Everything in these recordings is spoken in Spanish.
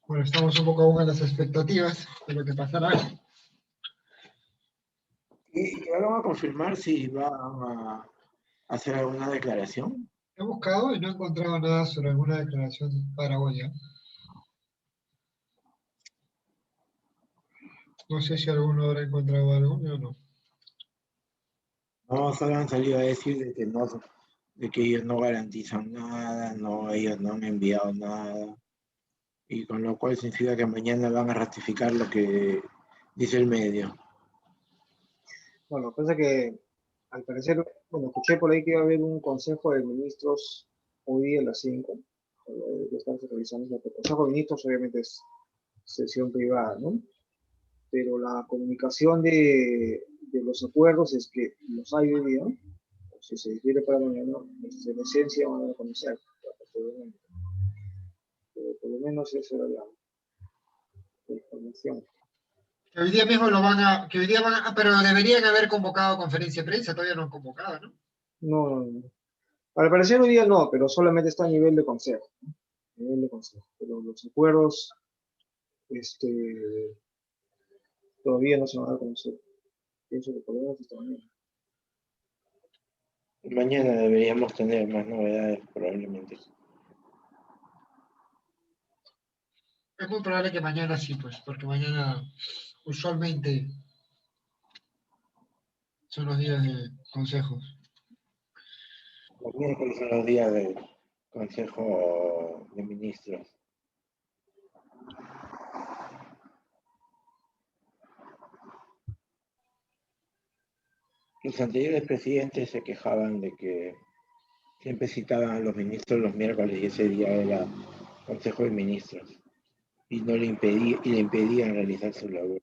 Bueno, estamos un poco aún en las expectativas de lo que pasará. ¿Y ahora van a confirmar si van a hacer alguna declaración? He buscado y no he encontrado nada sobre alguna declaración para hoy, ¿eh? No sé si alguno habrá encontrado algo, yo no. No, solo han salido a decir de que no, de que ellos no garantizan nada, no, ellos no han enviado nada, y con lo cual significa que mañana van a ratificar lo que dice el medio. Bueno, pasa que al parecer, bueno, escuché por ahí que iba a haber un consejo de ministros hoy día a las 5. Que están realizando el consejo de ministros, obviamente es sesión privada, ¿no? Pero la comunicación de los acuerdos es que los hay hoy día, si se difiere para mañana, pues en esencia van a conocer, pero por lo menos esa era la información. Que hoy día mismo lo van a, que hoy día van a, pero deberían haber convocado conferencia de prensa, todavía no han convocado, ¿no? No, no, no. Al parecer hoy día no, pero solamente está a nivel de consejo, ¿no? A nivel de consejo. Pero los acuerdos, todavía no se van a conocer. Pienso que por lo menos esta mañana. Mañana deberíamos tener más novedades, probablemente. Es muy probable que mañana sí, pues, porque mañana usualmente son los días de consejos. Los miércoles son los días del Consejo de Ministros. Los anteriores presidentes se quejaban de que siempre citaban a los ministros los miércoles y ese día era Consejo de Ministros y no le impedían realizar su labor.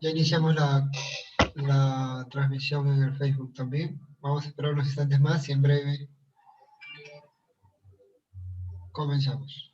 Ya iniciamos la transmisión en el Facebook también. Vamos a esperar unos instantes más y en breve comenzamos.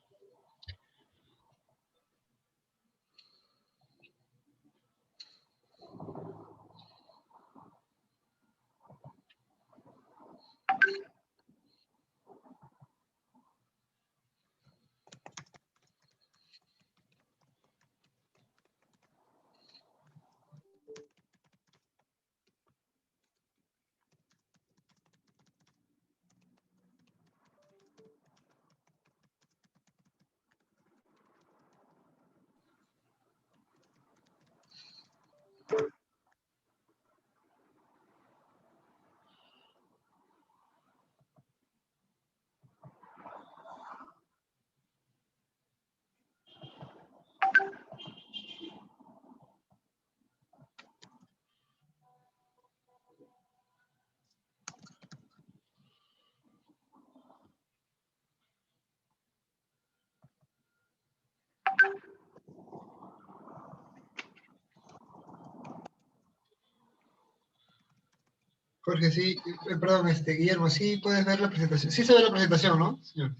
Jorge, sí, perdón, Guillermo, sí puedes ver la presentación. Sí se ve la presentación, ¿no, señor?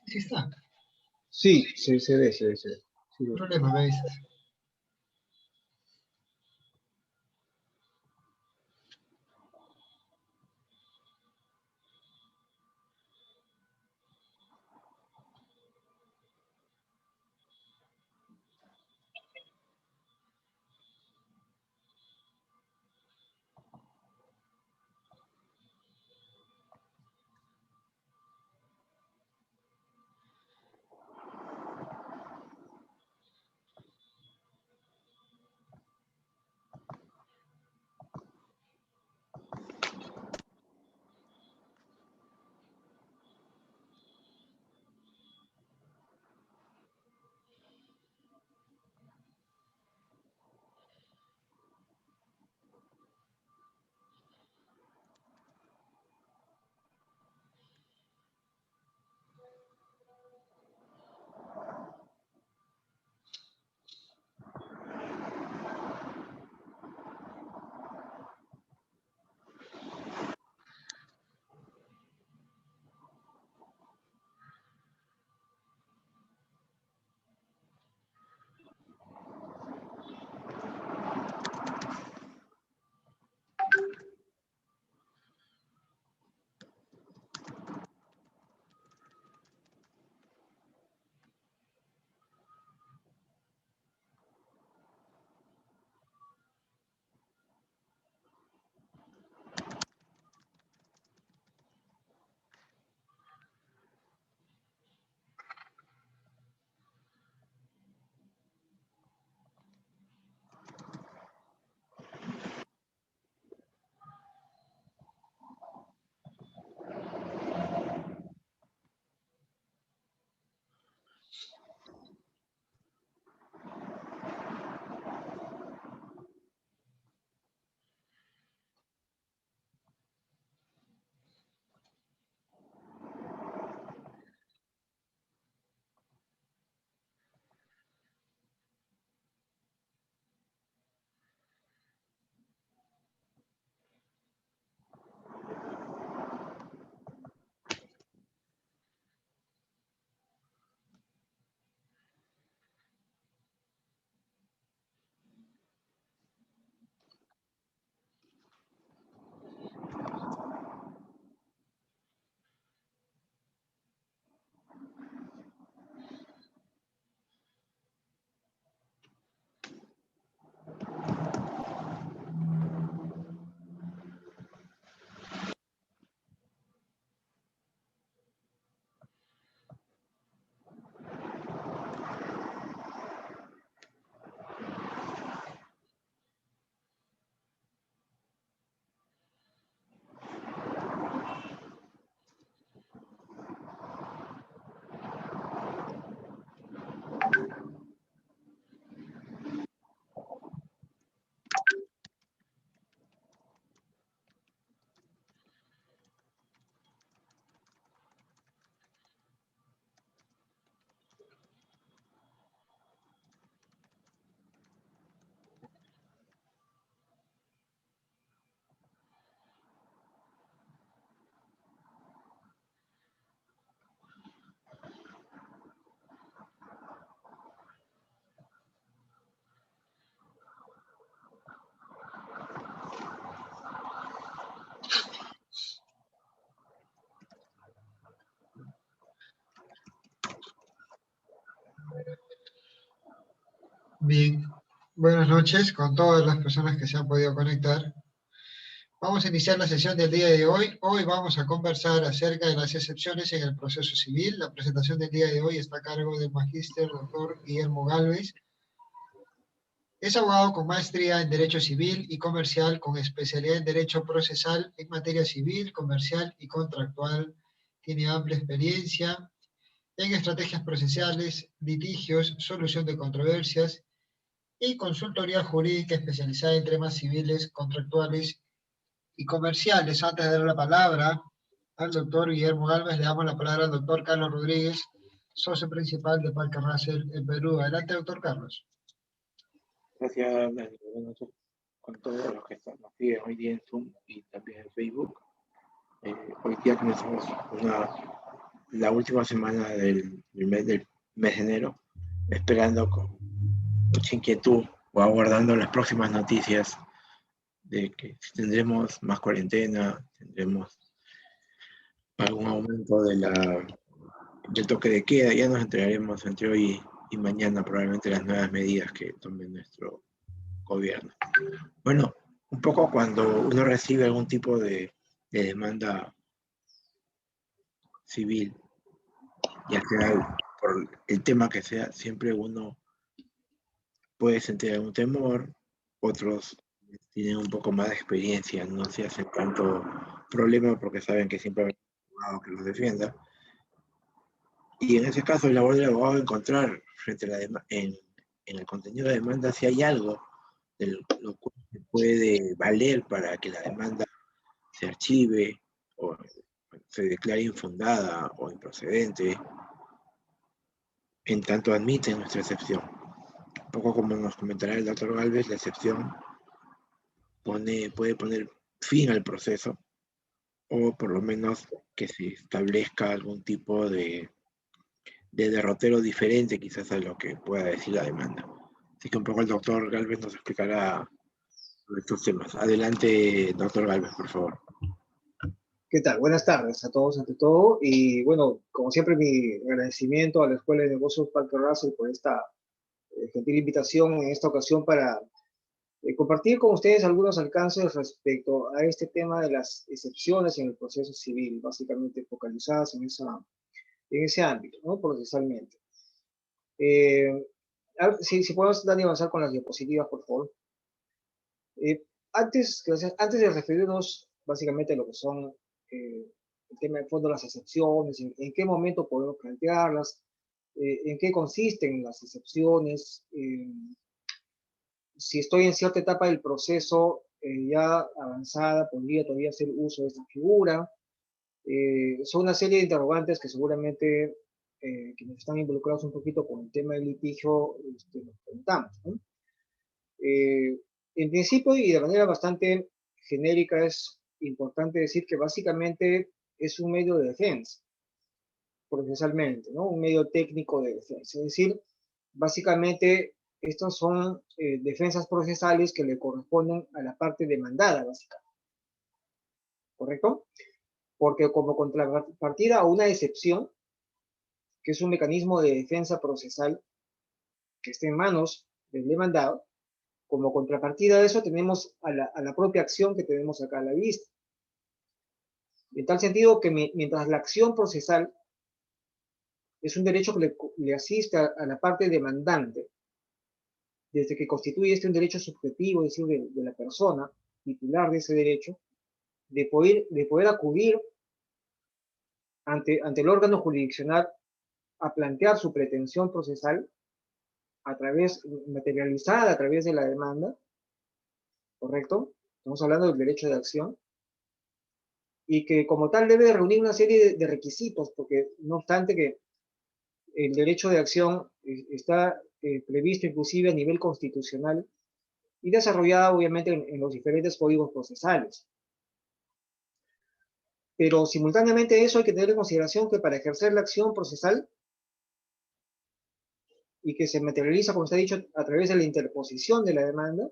Sí está. Sí, se ve, se ve. Sí, No hay problema, me avisas. Bien, buenas noches con todas las personas que se han podido conectar. Vamos a iniciar la sesión del día de hoy. Hoy vamos a conversar acerca de las excepciones en el proceso civil. La presentación del día de hoy está a cargo del magíster doctor Guillermo Gálvez. Es abogado con maestría en Derecho Civil y Comercial, con especialidad en Derecho Procesal en materia civil, comercial y contractual. Tiene amplia experiencia en estrategias procesales, litigios, solución de controversias y consultoría jurídica especializada en temas civiles, contractuales y comerciales. Antes de dar la palabra al doctor Guillermo Gálvez, le damos la palabra al doctor Carlos Rodríguez, socio principal de Parker Russell en Perú. Adelante, doctor Carlos. Gracias, Dani. Buenas noches con todos los que nos siguen hoy día en Zoom y también en Facebook. Hoy día comenzamos la última semana del mes de enero, esperando con mucha inquietud o aguardando las próximas noticias de que si tendremos más cuarentena, tendremos algún aumento del toque de queda. Ya nos enteraremos entre hoy y mañana probablemente las nuevas medidas que tome nuestro gobierno. Bueno, un poco cuando uno recibe algún tipo de demanda civil, ya sea por el tema que sea, siempre uno puede sentir algún temor, otros tienen un poco más de experiencia, no se hacen tanto problema porque saben que siempre hay un abogado que los defienda. Y en ese caso, el labor del abogado es encontrar frente a en el contenido de la demanda si hay algo de lo cual se puede valer para que la demanda se archive o se declare infundada o improcedente, en tanto admite nuestra excepción. Un poco como nos comentará el doctor Gálvez, la excepción puede poner fin al proceso o por lo menos que se establezca algún tipo de derrotero diferente quizás a lo que pueda decir la demanda. Así que un poco el doctor Gálvez nos explicará sobre estos temas. Adelante, doctor Gálvez, por favor. ¿Qué tal? Buenas tardes a todos ante todo. Y bueno, como siempre, mi agradecimiento a la Escuela de Negocios Parker Russell por esta gentil invitación en esta ocasión para compartir con ustedes algunos alcances respecto a este tema de las excepciones en el proceso civil, básicamente focalizadas en ese ámbito, ¿no? Procesalmente. Si podemos, Dani, avanzar con las diapositivas, por favor. Antes de referirnos básicamente a lo que son el tema de fondo, las excepciones, en qué momento podemos plantearlas, en qué consisten las excepciones, si estoy en cierta etapa del proceso ya avanzada, podría todavía hacer uso de esta figura. Son una serie de interrogantes que seguramente quienes están involucrados un poquito con el tema del litigio nos preguntamos, ¿no? En principio y de manera bastante genérica es importante decir que básicamente es un medio de defensa, procesalmente, ¿no? Un medio técnico de defensa. Es decir, básicamente estas son defensas procesales que le corresponden a la parte demandada, básicamente. ¿Correcto? Porque como contrapartida a una excepción, que es un mecanismo de defensa procesal que esté en manos del demandado, como contrapartida de eso tenemos a la propia acción que tenemos acá a la vista. En tal sentido que mientras la acción procesal es un derecho que le asiste a la parte demandante, desde que constituye un derecho subjetivo, es decir, de la persona titular de ese derecho, de poder acudir ante el órgano jurisdiccional a plantear su pretensión procesal materializada a través de la demanda, ¿correcto? Estamos hablando del derecho de acción, y que como tal debe reunir una serie de requisitos, porque no obstante que el derecho de acción está previsto inclusive a nivel constitucional y desarrollado obviamente en los diferentes códigos procesales. Pero simultáneamente eso hay que tener en consideración que para ejercer la acción procesal y que se materializa, como se ha dicho, a través de la interposición de la demanda,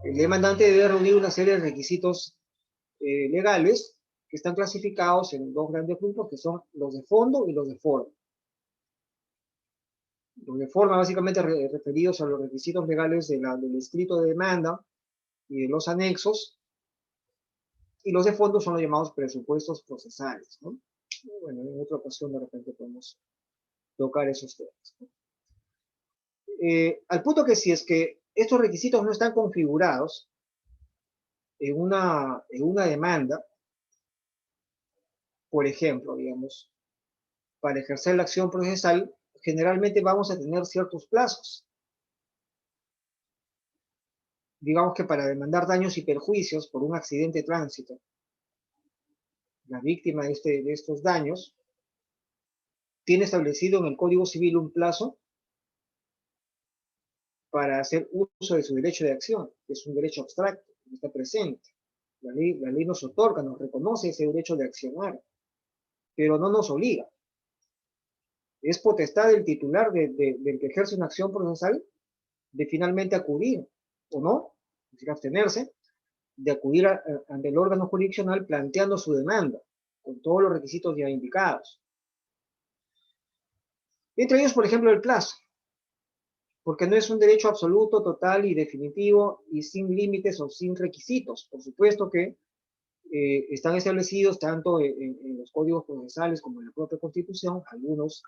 el demandante debe reunir una serie de requisitos legales que están clasificados en dos grandes grupos, que son los de fondo y los de forma. Los de forma básicamente referidos a los requisitos legales del escrito de demanda y de los anexos, y los de fondo son los llamados presupuestos procesales, ¿no? Bueno, en otra ocasión de repente podemos tocar esos temas, ¿no? Al punto que si es que estos requisitos no están configurados en una demanda, por ejemplo, digamos, para ejercer la acción procesal, generalmente vamos a tener ciertos plazos. Digamos que para demandar daños y perjuicios por un accidente de tránsito, la víctima de estos daños tiene establecido en el Código Civil un plazo para hacer uso de su derecho de acción, que es un derecho abstracto, que está presente. La ley nos otorga, nos reconoce ese derecho de accionar, pero no nos obliga. Es potestad del titular del que ejerce una acción procesal de finalmente acudir, o no, es decir, abstenerse, de acudir ante el órgano jurisdiccional planteando su demanda, con todos los requisitos ya indicados. Entre ellos, por ejemplo, el plazo, porque no es un derecho absoluto, total y definitivo y sin límites o sin requisitos. Por supuesto que están establecidos tanto en los códigos procesales como en la propia Constitución algunos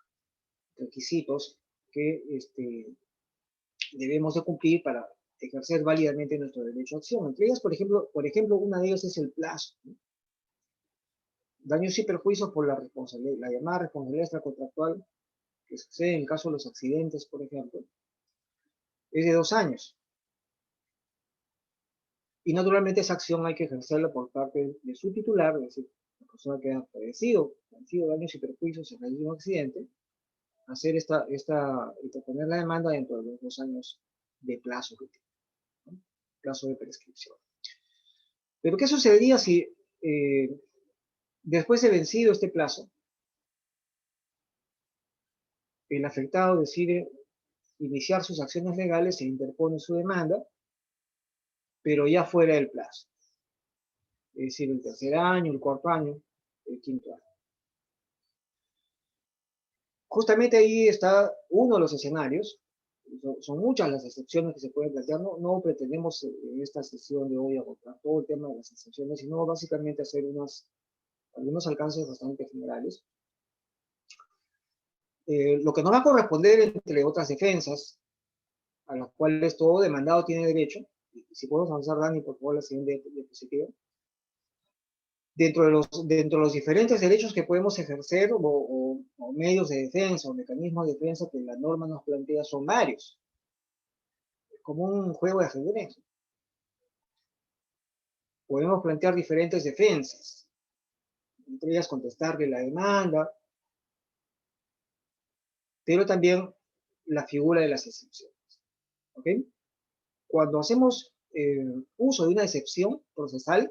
requisitos que debemos de cumplir para ejercer válidamente nuestro derecho a acción. Entre ellas, por ejemplo, una de ellas es el plazo, ¿no? Daños y perjuicios por la llamada responsabilidad extracontractual que sucede en caso de los accidentes, por ejemplo, es de 2 años. Y naturalmente esa acción hay que ejercerla por parte de su titular, es decir, la persona que ha padecido daños y perjuicios en un accidente, hacer poner la demanda dentro de los 2 años de plazo que tiene, ¿no? Plazo de prescripción. Pero ¿qué sucedería si después de vencido este plazo, el afectado decide iniciar sus acciones legales e interpone su demanda, pero ya fuera del plazo? Es decir, el tercer año, el cuarto año, el quinto año. Justamente ahí está uno de los escenarios. Son muchas las excepciones que se pueden plantear. No pretendemos en esta sesión de hoy agotar todo el tema de las excepciones, sino básicamente hacer algunos alcances bastante generales. Lo que nos va a corresponder, entre otras defensas, a las cuales todo demandado tiene derecho. Si podemos avanzar, Dani, por favor, la siguiente diapositiva. Dentro de los diferentes derechos que podemos ejercer o medios de defensa o mecanismos de defensa que la norma nos plantea son varios. Es como un juego de ajedrez. Podemos plantear diferentes defensas, entre ellas contestarle la demanda, pero también la figura de las excepciones. ¿Ok? Cuando hacemos uso de una excepción procesal,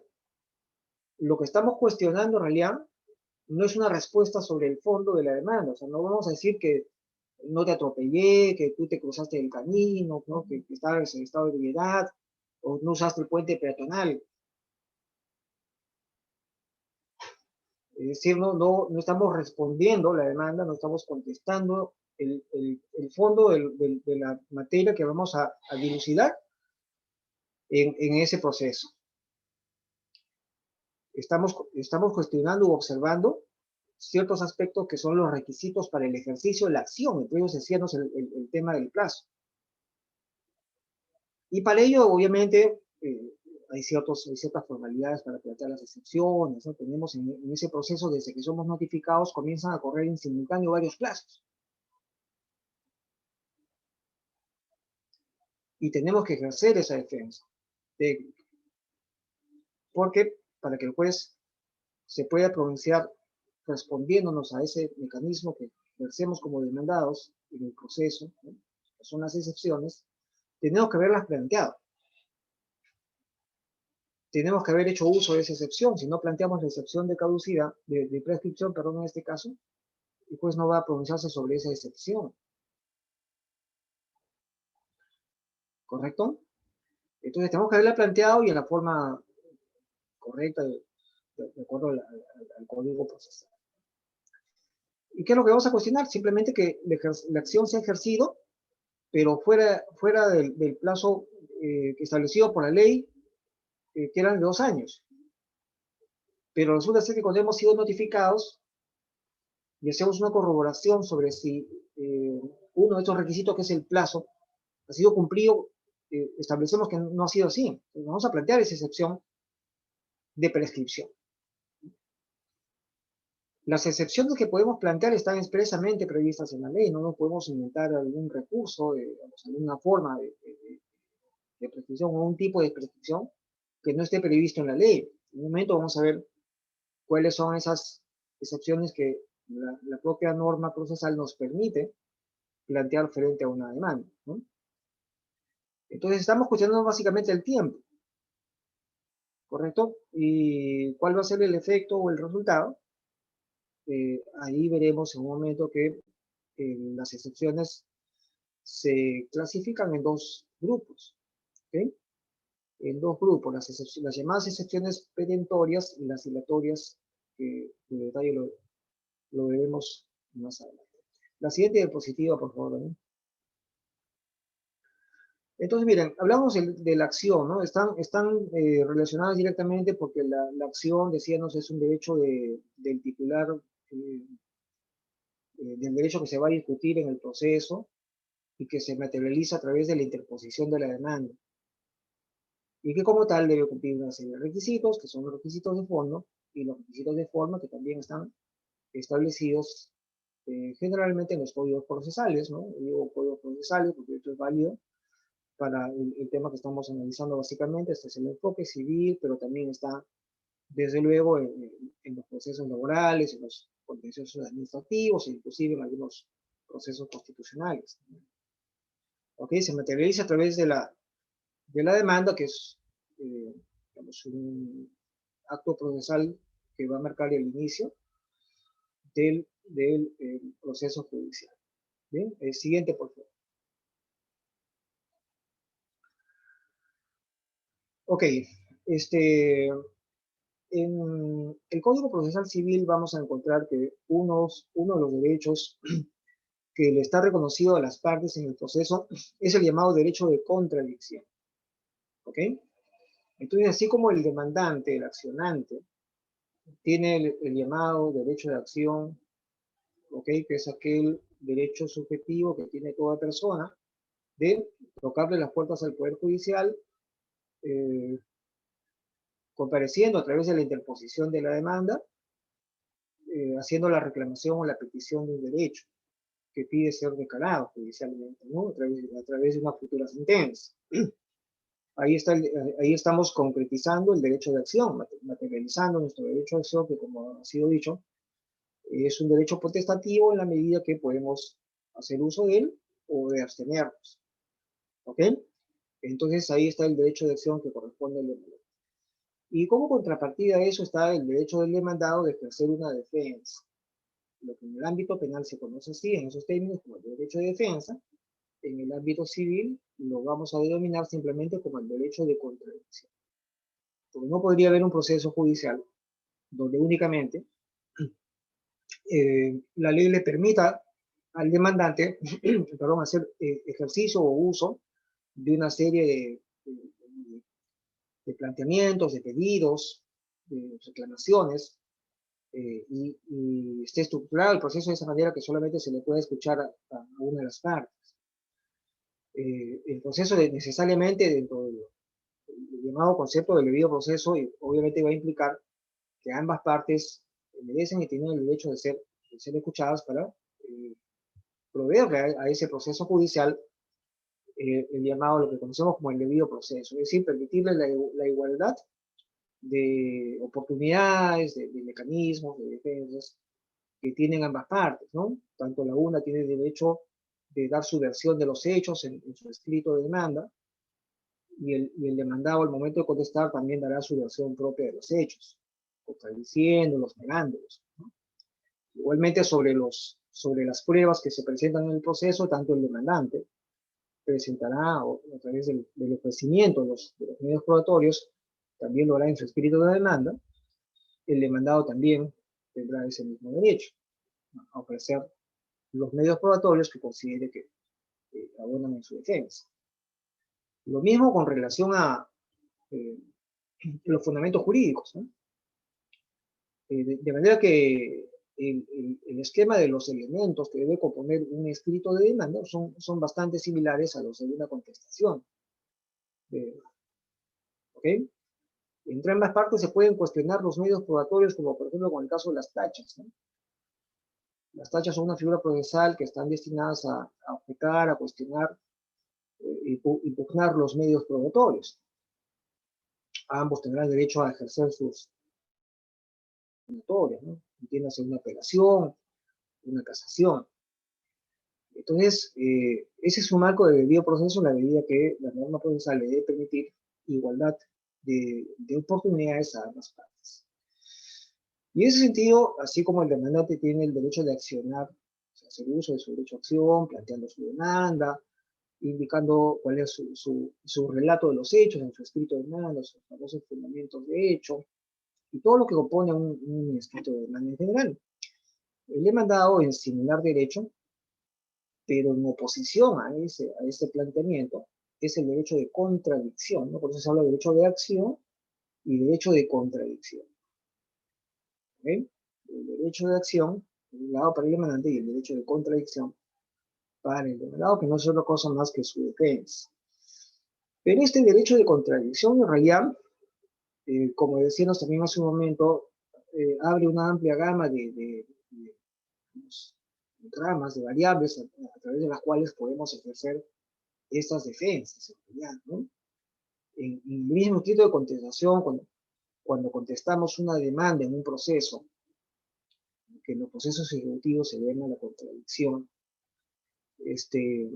lo que estamos cuestionando en realidad no es una respuesta sobre el fondo de la demanda. O sea, no vamos a decir que no te atropellé, que tú te cruzaste el camino, ¿no? que estabas en estado de ebriedad, o no usaste el puente peatonal. Es decir, no estamos respondiendo la demanda, no estamos contestando el fondo de la materia que vamos a dilucidar en ese proceso. Estamos cuestionando u observando ciertos aspectos que son los requisitos para el ejercicio de la acción. Entre ellos decíamos el tema del plazo. Y para ello, obviamente, hay ciertas formalidades para plantear las excepciones, ¿no? Tenemos en ese proceso, desde que somos notificados, comienzan a correr en simultáneo varios plazos. Y tenemos que ejercer esa defensa técnica. Porque para que el juez se pueda pronunciar respondiéndonos a ese mecanismo que ejercemos como demandados en el proceso, ¿no? Que son las excepciones, tenemos que haberlas planteado. Tenemos que haber hecho uso de esa excepción. Si no planteamos la excepción de caducidad, de prescripción, perdón, en este caso, el juez no va a pronunciarse sobre esa excepción. ¿Correcto? Entonces tenemos que haberla planteado y en la forma correcta, de acuerdo al código procesal. ¿Y qué es lo que vamos a cuestionar? Simplemente que la acción se ha ejercido, pero fuera del plazo que establecido por la ley, que eran de 2 años. Pero resulta ser que cuando hemos sido notificados y hacemos una corroboración sobre si uno de estos requisitos, que es el plazo, ha sido cumplido, establecemos que no ha sido así. Entonces vamos a plantear esa excepción de prescripción. Las excepciones que podemos plantear están expresamente previstas en la ley, no nos podemos inventar algún recurso, alguna forma de prescripción o un tipo de prescripción que no esté previsto en la ley. En un momento vamos a ver cuáles son esas excepciones que la propia norma procesal nos permite plantear frente a una demanda, ¿no? Entonces estamos cuestionando básicamente el tiempo, ¿correcto? ¿Y cuál va a ser el efecto o el resultado? Ahí veremos en un momento que las excepciones se clasifican en 2 grupos, ¿ok? En 2 grupos, las llamadas excepciones perentorias y las dilatorias, que en detalle lo veremos más adelante. La siguiente diapositiva, por favor, ¿no? Entonces, miren, hablamos de la acción, ¿no? Están relacionadas directamente porque la acción, decíamos, es un derecho del titular, del derecho que se va a discutir en el proceso y que se materializa a través de la interposición de la demanda. Y que como tal debe cumplir una serie de requisitos, que son los requisitos de fondo y los requisitos de forma, que también están establecidos generalmente en los códigos procesales, ¿no? Yo digo códigos procesales porque esto es válido para el tema que estamos analizando básicamente. Este es el enfoque civil, pero también está, desde luego, en los procesos laborales, en los contenciosos administrativos, e inclusive en algunos procesos constitucionales. ¿Ok? Se materializa a través de la demanda, que es, digamos, un acto procesal que va a marcar el inicio del proceso judicial. Bien, el siguiente, por favor. Ok, en el Código Procesal Civil vamos a encontrar que uno de los derechos que le está reconocido a las partes en el proceso es el llamado derecho de contradicción. ¿Ok? Entonces, así como el demandante, el accionante, tiene el llamado derecho de acción, ¿ok? Que es aquel derecho subjetivo que tiene toda persona de tocarle las puertas al Poder Judicial, compareciendo a través de la interposición de la demanda, haciendo la reclamación o la petición de un derecho que pide ser declarado judicialmente, ¿no? A través de una futura sentencia. Ahí estamos concretizando el derecho de acción, materializando nuestro derecho de acción, que, como ha sido dicho, es un derecho potestativo en la medida que podemos hacer uso de él o de abstenernos. ¿Ok? Entonces ahí está el derecho de acción que corresponde al demandado. Y como contrapartida a eso está el derecho del demandado de ejercer una defensa. Lo que en el ámbito penal se conoce así, en esos términos, como el derecho de defensa. En el ámbito civil lo vamos a denominar simplemente como el derecho de contradicción. Porque no podría haber un proceso judicial donde únicamente la ley le permita al demandante perdón, hacer ejercicio o uso de una serie de planteamientos, de pedidos, de reclamaciones, y esté estructurado el proceso de esa manera que solamente se le puede escuchar a una de las partes. El proceso necesariamente, dentro del llamado concepto del debido proceso, obviamente va a implicar que ambas partes merecen y tienen el derecho de ser escuchadas para proveer a ese proceso judicial el llamado, lo que conocemos como el debido proceso, es decir, permitirle la igualdad de oportunidades, de mecanismos, de defensas que tienen ambas partes, ¿no? Tanto la una tiene derecho de dar su versión de los hechos en su escrito de demanda, y el demandado al momento de contestar también dará su versión propia de los hechos, contradiciéndolos, negándolos, ¿no? Igualmente sobre las pruebas que se presentan en el proceso, tanto el demandante presentará a través del ofrecimiento de los medios probatorios, también lo hará en su escrito de demanda. El demandado también tendrá ese mismo derecho. a ofrecer los medios probatorios que considere que abonan en su defensa. Lo mismo con relación a los fundamentos jurídicos, ¿no? De manera que el esquema de los elementos que debe componer un escrito de demanda son bastante similares a los de una contestación. ¿Ok? Entre ambas partes se pueden cuestionar los medios probatorios, como por ejemplo con el caso de las tachas, ¿no? Las tachas son una figura procesal que están destinadas a objetar, a cuestionar, impugnar los medios probatorios. Ambos tendrán derecho a ejercer sus notorias, ¿no? Entiéndase una apelación, una casación. Entonces, ese es un marco de debido proceso en la medida que la norma procesal le debe permitir igualdad de oportunidades a ambas partes. Y en ese sentido, así como el demandante tiene el derecho de accionar, o sea, hacer uso de su derecho a acción, planteando su demanda, indicando cuál es su relato de los hechos en su escrito de demanda, sus famosos fundamentos de hecho, y todo lo que compone un escrito de demanda en general. El demandado en similar derecho, pero en oposición a ese planteamiento, es el derecho de contradicción, ¿no? Por eso se habla de derecho de acción y derecho de contradicción. ¿Okay? El derecho de acción, por un lado para el demandante, y el derecho de contradicción para el demandado, que no es otra cosa más que su defensa. Pero este derecho de contradicción, en realidad, como decíamos también hace un momento, abre una amplia gama de ramas, de variables a través de las cuales podemos ejercer estas defensas, en realidad, ¿no? En el mismo escrito de contestación, cuando contestamos una demanda en un proceso, que en los procesos ejecutivos se llama la contradicción, que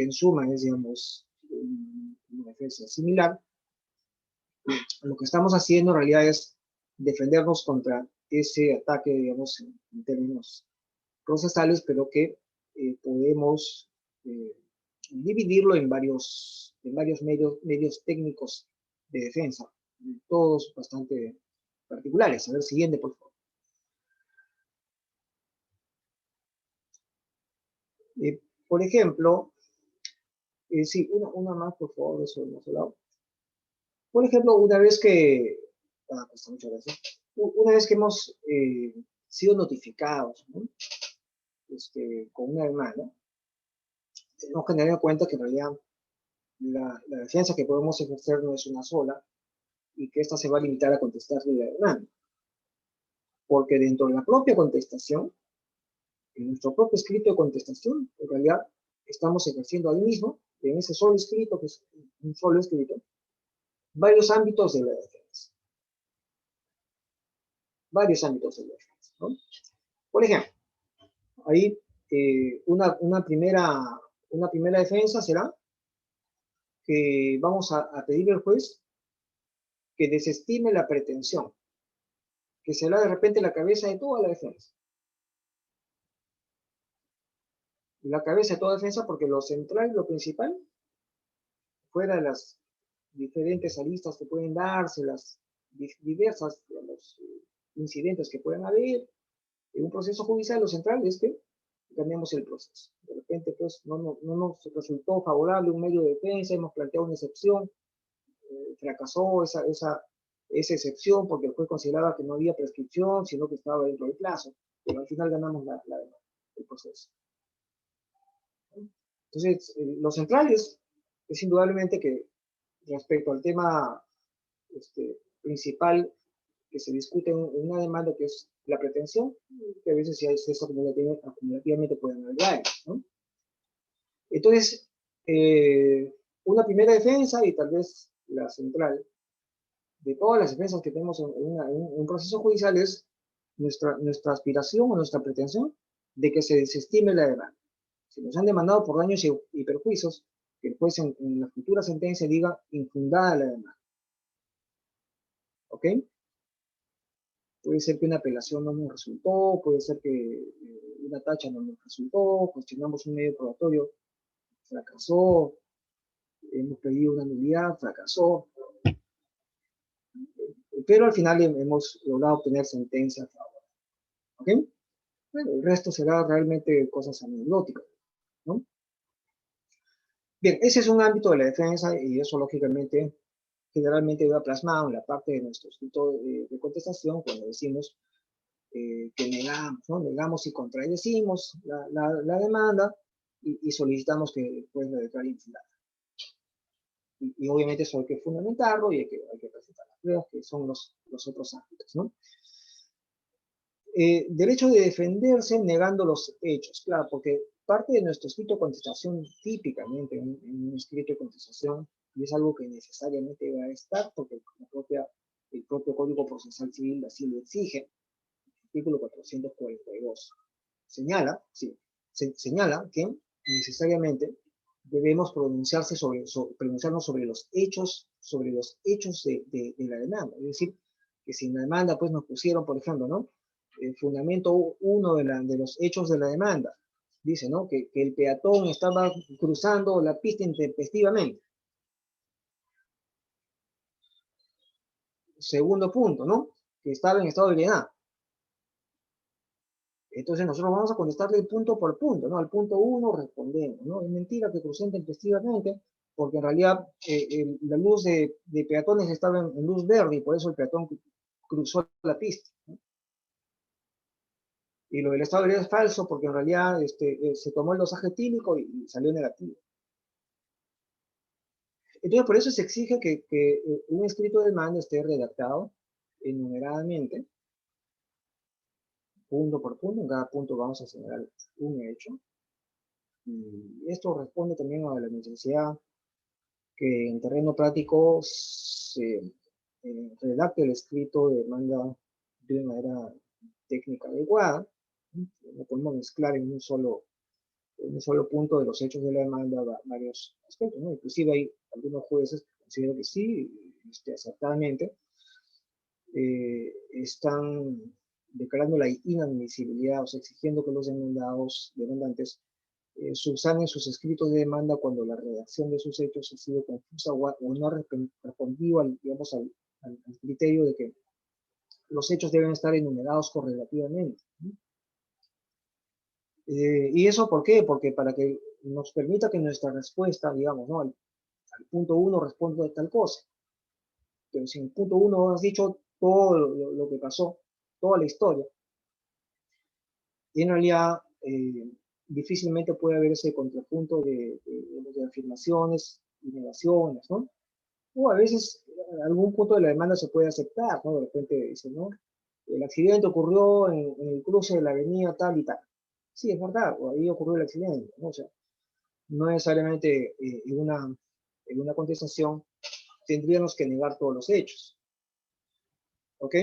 en suma es, digamos, una defensa similar, lo que estamos haciendo en realidad es defendernos contra ese ataque, digamos, en términos procesales, pero que podemos dividirlo en varios medios técnicos de defensa, todos bastante particulares. A ver, siguiente, por favor. Por ejemplo, sí, una más, por favor, eso hemos hablado. Por ejemplo, una vez que, muchas gracias. Una vez que hemos sido notificados, ¿no? Con una demanda, tenemos que tener en cuenta que en realidad la defensa que podemos ejercer no es una sola y que ésta se va a limitar a contestarle la demanda. Porque dentro de la propia contestación, en nuestro propio escrito de contestación, en realidad estamos ejerciendo ahí mismo, en ese solo escrito, que es un solo escrito, varios ámbitos de la defensa. Varios ámbitos de la defensa, ¿no? Por ejemplo, ahí una primera defensa será que vamos a pedirle al juez que desestime la pretensión, que será de repente la cabeza de toda la defensa. La cabeza de toda defensa porque lo central, lo principal, fuera de las diferentes aristas que pueden darse, las diversas, digamos, incidentes que puedan haber en un proceso judicial, lo central es que ganemos el proceso. De repente, pues, no nos resultó favorable un medio de defensa, hemos planteado una excepción, fracasó esa excepción porque el juez consideraba que no había prescripción, sino que estaba dentro del plazo, pero al final ganamos el proceso. Entonces, lo central es indudablemente que respecto al tema principal que se discute en una demanda, que es la pretensión, que a veces si hay exceso acumulativamente pueden haber daños, ¿no? Entonces, una primera defensa y tal vez la central de todas las defensas que tenemos en un proceso judicial es nuestra aspiración o nuestra pretensión de que se desestime la demanda. Si nos han demandado por daños y perjuicios, que el juez en la futura sentencia diga infundada la demanda. ¿Ok? Puede ser que una apelación no nos resultó, puede ser que una tacha no nos resultó, cuestionamos un medio probatorio, fracasó, hemos pedido una nulidad, fracasó, pero al final hemos logrado obtener sentencia a favor. ¿Ok? Bueno, el resto será realmente cosas anecdóticas, ¿no? Bien, ese es un ámbito de la defensa y eso lógicamente generalmente va plasmado en la parte de nuestro escrito de contestación cuando decimos que negamos, ¿no? Negamos y contradecimos la demanda y solicitamos que el juez la declare infundada. Y obviamente eso hay que fundamentarlo y hay que presentar las pruebas, que son los otros ámbitos, ¿no? Derecho de defenderse negando los hechos, claro, porque parte de nuestro escrito de contestación, típicamente en un escrito de contestación, y es algo que necesariamente va a estar, porque el propio Código Procesal Civil así lo exige, artículo 442, señala que necesariamente debemos pronunciarnos sobre los hechos de la demanda. Es decir, que si en la demanda pues nos pusieron, por ejemplo, ¿no? El fundamento 1 de los hechos de la demanda, dice, ¿no? Que el peatón estaba cruzando la pista intempestivamente. Segundo punto, ¿no? Que estaba en estado de ebriedad. Entonces nosotros vamos a contestarle punto por punto, ¿no? Al punto 1 respondemos, ¿no? Es mentira que crucé intempestivamente, porque en realidad la luz de peatones estaba en luz verde y por eso el peatón cruzó la pista, ¿no? Y lo del estado de ebriedad es falso, porque en realidad se tomó el dosaje etílico y salió negativo. Entonces por eso se exige que un escrito de demanda esté redactado enumeradamente, punto por punto. En cada punto vamos a señalar un hecho. Y esto responde también a la necesidad que en terreno práctico se redacte el escrito de demanda de una manera técnica adecuada. No podemos mezclar en un solo punto de los hechos de la demanda varios aspectos, ¿no? Inclusive hay algunos jueces que consideran que sí, acertadamente, están declarando la inadmisibilidad, o sea, exigiendo que los demandantes subsanen sus escritos de demanda cuando la redacción de sus hechos ha sido confusa o no ha respondido al criterio de que los hechos deben estar enumerados correlativamente, ¿no? ¿Y eso por qué? Porque para que nos permita que nuestra respuesta, digamos, ¿no? Al punto 1 responda de tal cosa. Pero si en el punto 1 has dicho todo lo que pasó, toda la historia, y en realidad difícilmente puede haber ese contrapunto de afirmaciones y negaciones, ¿no? O a veces algún punto de la demanda se puede aceptar, ¿no? De repente dice, ¿no? El accidente ocurrió en el cruce de la avenida tal y tal. Sí, es verdad, o ahí ocurrió el accidente, ¿no? O sea, no necesariamente en una contestación tendríamos que negar todos los hechos, ¿ok?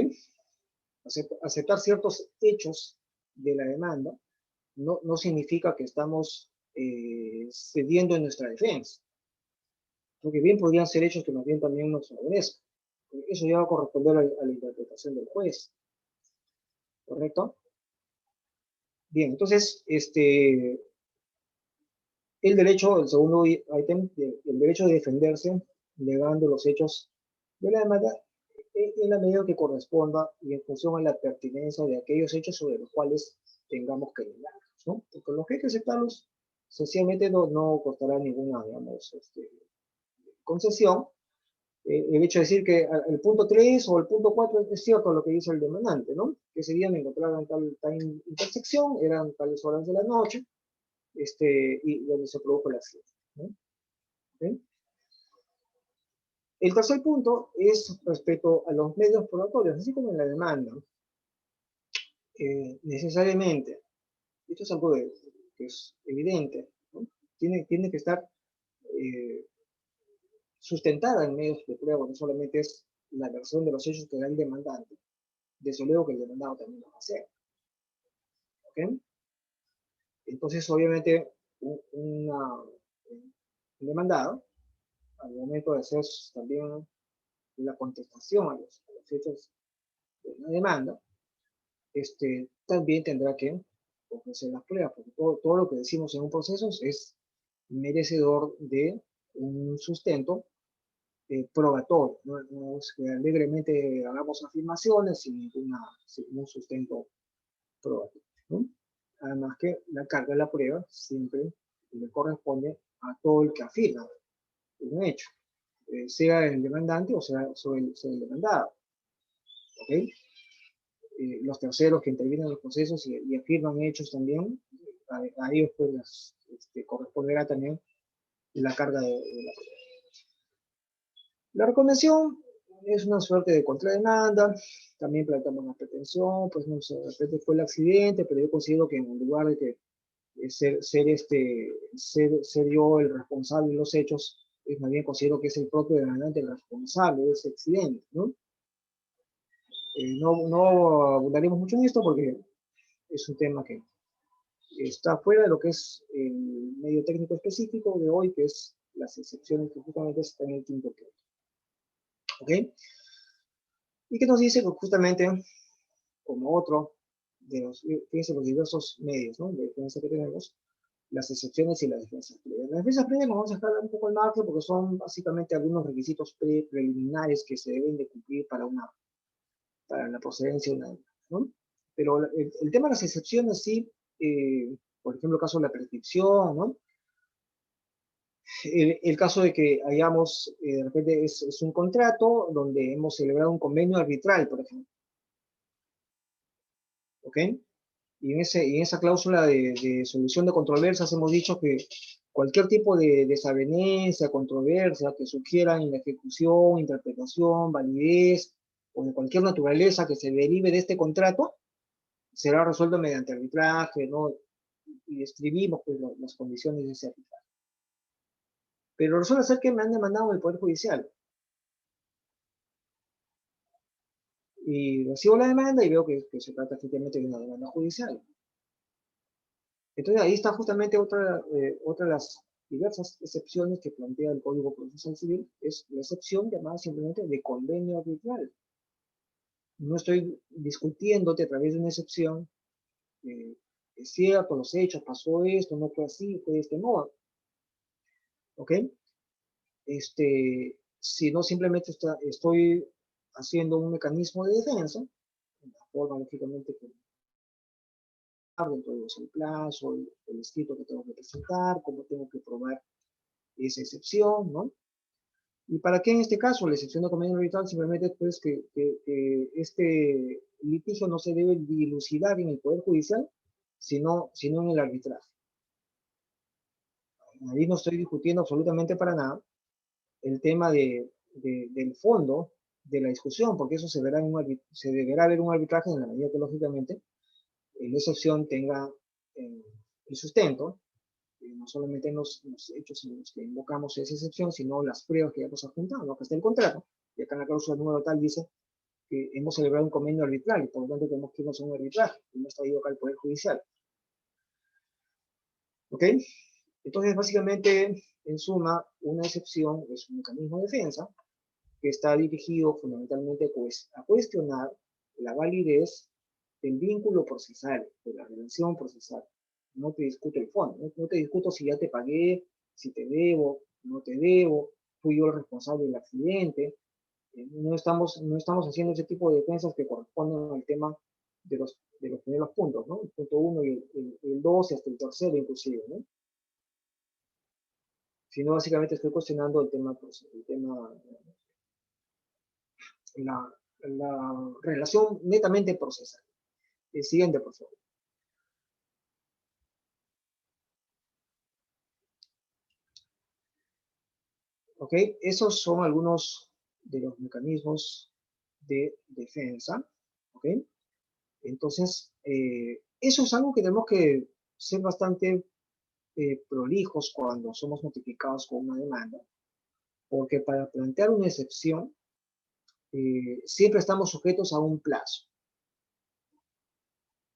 Aceptar ciertos hechos de la demanda no significa que estamos cediendo en nuestra defensa, porque bien podrían ser hechos que más bien también nos favorezcan. Eso ya va a corresponder a la interpretación del juez, ¿correcto? Bien, entonces, el segundo ítem, el derecho de defenderse negando los hechos de la demanda en la medida que corresponda y en función a la pertinencia de aquellos hechos sobre los cuales tengamos que negarlos, ¿no? Porque los que hay que aceptarlos, sencillamente no costará ninguna, digamos, concesión. El hecho de decir que el punto 3 o el punto 4 es cierto lo que dice el demandante, ¿no? Que ese día me encontraba en tal intersección, eran tales horas de la noche, y donde se produjo el accidente, ¿no? ¿Okay? El tercer punto es respecto a los medios probatorios, así como en la demanda. Necesariamente, esto es algo que es evidente, ¿no? Tiene que estar sustentada en medios de prueba, no solamente es la versión de los hechos que da el demandante, desde luego que el demandado también lo va a hacer, ¿ok? Entonces, obviamente, un demandado, al momento de hacer también la contestación a los hechos de la demanda, también tendrá que ofrecer las pruebas, porque todo lo que decimos en un proceso es merecedor de un sustento probatorio. No es que alegremente hagamos afirmaciones sin ningún sustento probatorio. ¿no? Además que la carga de la prueba siempre le corresponde a todo el que afirma un hecho, sea el demandante o sea el demandado. ¿Ok? Los terceros que intervienen en los procesos y afirman hechos también, a ellos pues corresponderá también la carga de la prueba. La recomendación es una suerte de contrademanda, también planteamos una pretensión, pues no sé, de repente fue el accidente, pero yo considero que en lugar de que ser yo el responsable de los hechos, más bien considero que es el propio demandante el responsable de ese accidente, ¿no? No abundaremos mucho en esto porque es un tema que está fuera de lo que es el medio técnico específico de hoy, que es las excepciones que justamente están en el quinto punto. ¿Ok? Y que nos dice que justamente, como otro de fíjense, los diversos medios, ¿no?, de defensa que tenemos, las excepciones y las defensas previas. Las defensas previas nos vamos a dejar un poco al margen porque son básicamente algunos requisitos preliminares que se deben de cumplir para la procedencia de una demanda, ¿no? Pero el tema de las excepciones sí, por ejemplo, el caso de la prescripción, ¿no? El caso de que hayamos, de repente es un contrato donde hemos celebrado un convenio arbitral, por ejemplo. ¿Ok? Y en esa cláusula de solución de controversias hemos dicho que cualquier tipo de desavenencia, controversia que sugiera en la ejecución, interpretación, validez o de cualquier naturaleza que se derive de este contrato, será resuelto mediante arbitraje, ¿no? Y describimos pues, las condiciones de ese arbitraje. Pero resulta ser que me han demandado el Poder Judicial. Y recibo la demanda y veo que se trata efectivamente de una demanda judicial. Entonces ahí está justamente otra de las diversas excepciones que plantea el Código Procesal Civil, es la excepción llamada simplemente de convenio arbitral. No estoy discutiéndote a través de una excepción, es cierto, los hechos, pasó esto, no fue así, fue de este modo. ¿Ok? Sino simplemente estoy haciendo un mecanismo de defensa, en la forma lógicamente que dentro de el plazo, el escrito que tengo que presentar, cómo tengo que probar esa excepción, ¿no? ¿Y para qué en este caso la excepción de convenio arbitral? Simplemente pues que este litigio no se debe dilucidar en el Poder Judicial, sino en el arbitraje. Ahí no estoy discutiendo absolutamente para nada el tema del fondo de la discusión, porque eso se deberá ver un arbitraje en la medida que lógicamente la excepción tenga el sustento, no solamente en los hechos en los que invocamos esa excepción, sino las pruebas que ya hemos adjuntado, ¿no? Que está el contrato, y acá en la cláusula número tal dice que hemos celebrado un convenio arbitral, y por lo tanto tenemos que irnos a un arbitraje, y no está traído acá al Poder Judicial. ¿Ok? Entonces, básicamente, en suma, una excepción es un mecanismo de defensa que está dirigido fundamentalmente pues, a cuestionar la validez del vínculo procesal, de la relación procesal. No te discuto el fondo, no te discuto si ya te pagué, si te debo, no te debo, fui yo el responsable del accidente. No estamos haciendo ese tipo de defensas que corresponden al tema de los primeros puntos, ¿no? El punto 1 y el 2 y hasta el tercero inclusive, ¿no? Sino básicamente estoy cuestionando el tema la relación netamente procesal. El siguiente, por favor. ¿Ok? Esos son algunos de los mecanismos de defensa. ¿Ok? Entonces, eso es algo que tenemos que ser bastante prolijos cuando somos notificados con una demanda, porque para plantear una excepción, siempre estamos sujetos a un plazo.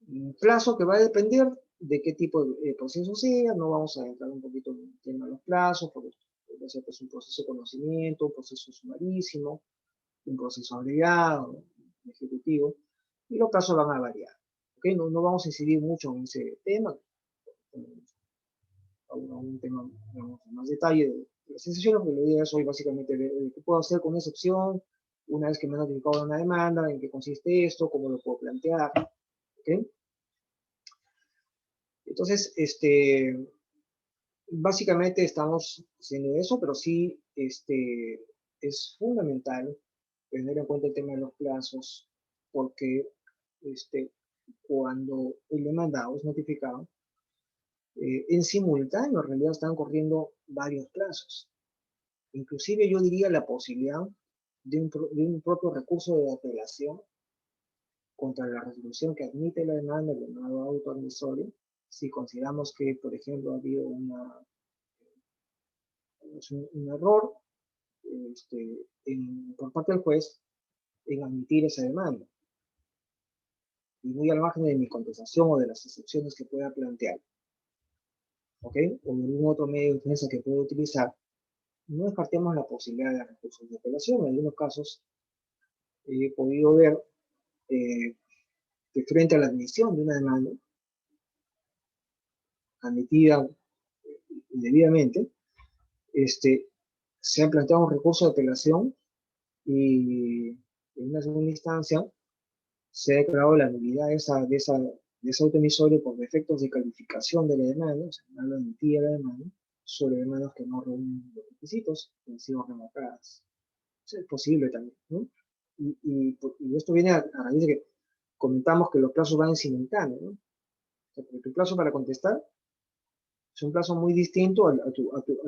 Un plazo que va a depender de qué tipo de proceso sea. No vamos a entrar un poquito en el tema de los plazos, porque puede ser pues, un proceso de conocimiento, un proceso sumarísimo, un proceso abreviado, ejecutivo, y los plazos van a variar. ¿Okay? No vamos a incidir mucho en ese tema, a un tema digamos, en más detalle de las excepciones, porque la idea es hoy básicamente ver qué puedo hacer con una excepción, una vez que me han notificado una demanda, en qué consiste esto, cómo lo puedo plantear. ¿Okay? Entonces, básicamente estamos haciendo eso, pero sí es fundamental tener en cuenta el tema de los plazos, porque cuando el demandado es notificado, en simultáneo en realidad están corriendo varios plazos. Inclusive yo diría la posibilidad de un propio recurso de apelación contra la resolución que admite la demanda, el llamado auto admisorio, si consideramos que, por ejemplo, ha habido un error por parte del juez en admitir esa demanda. Y muy al margen de mi contestación o de las excepciones que pueda plantear, ¿ok? O de algún otro medio de defensa que pueda utilizar, no descartemos la posibilidad de recursos de apelación. En algunos casos he podido ver que frente a la admisión de una demanda admitida indebidamente, se ha planteado un recurso de apelación y en una segunda instancia se ha declarado la nulidad de ese autoemisorio por defectos de calificación de la demanda, o sea, no admitía la demanda, sobre demandas que no reúnen los requisitos que han sido revocadas. Eso es posible también, ¿no? Y esto viene a raíz de que comentamos que los plazos van en simultáneo, ¿no? O sea, porque tu plazo para contestar es un plazo muy distinto al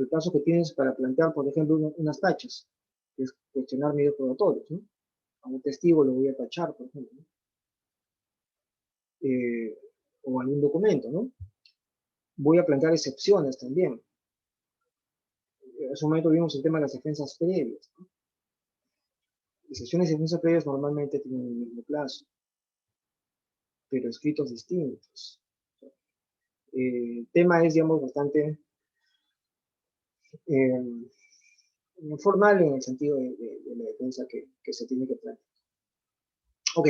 plazo que tienes para plantear, por ejemplo, unas tachas, que es cuestionar medios probatorios, ¿no? A un testigo lo voy a tachar, por ejemplo, ¿no? O algún documento, ¿no? Voy a plantear excepciones también. En ese momento vimos el tema de las defensas previas, ¿no? Excepciones y defensas previas normalmente tienen el mismo plazo, pero escritos distintos. El tema es, digamos, bastante formal en el sentido de la defensa que se tiene que plantear. Ok,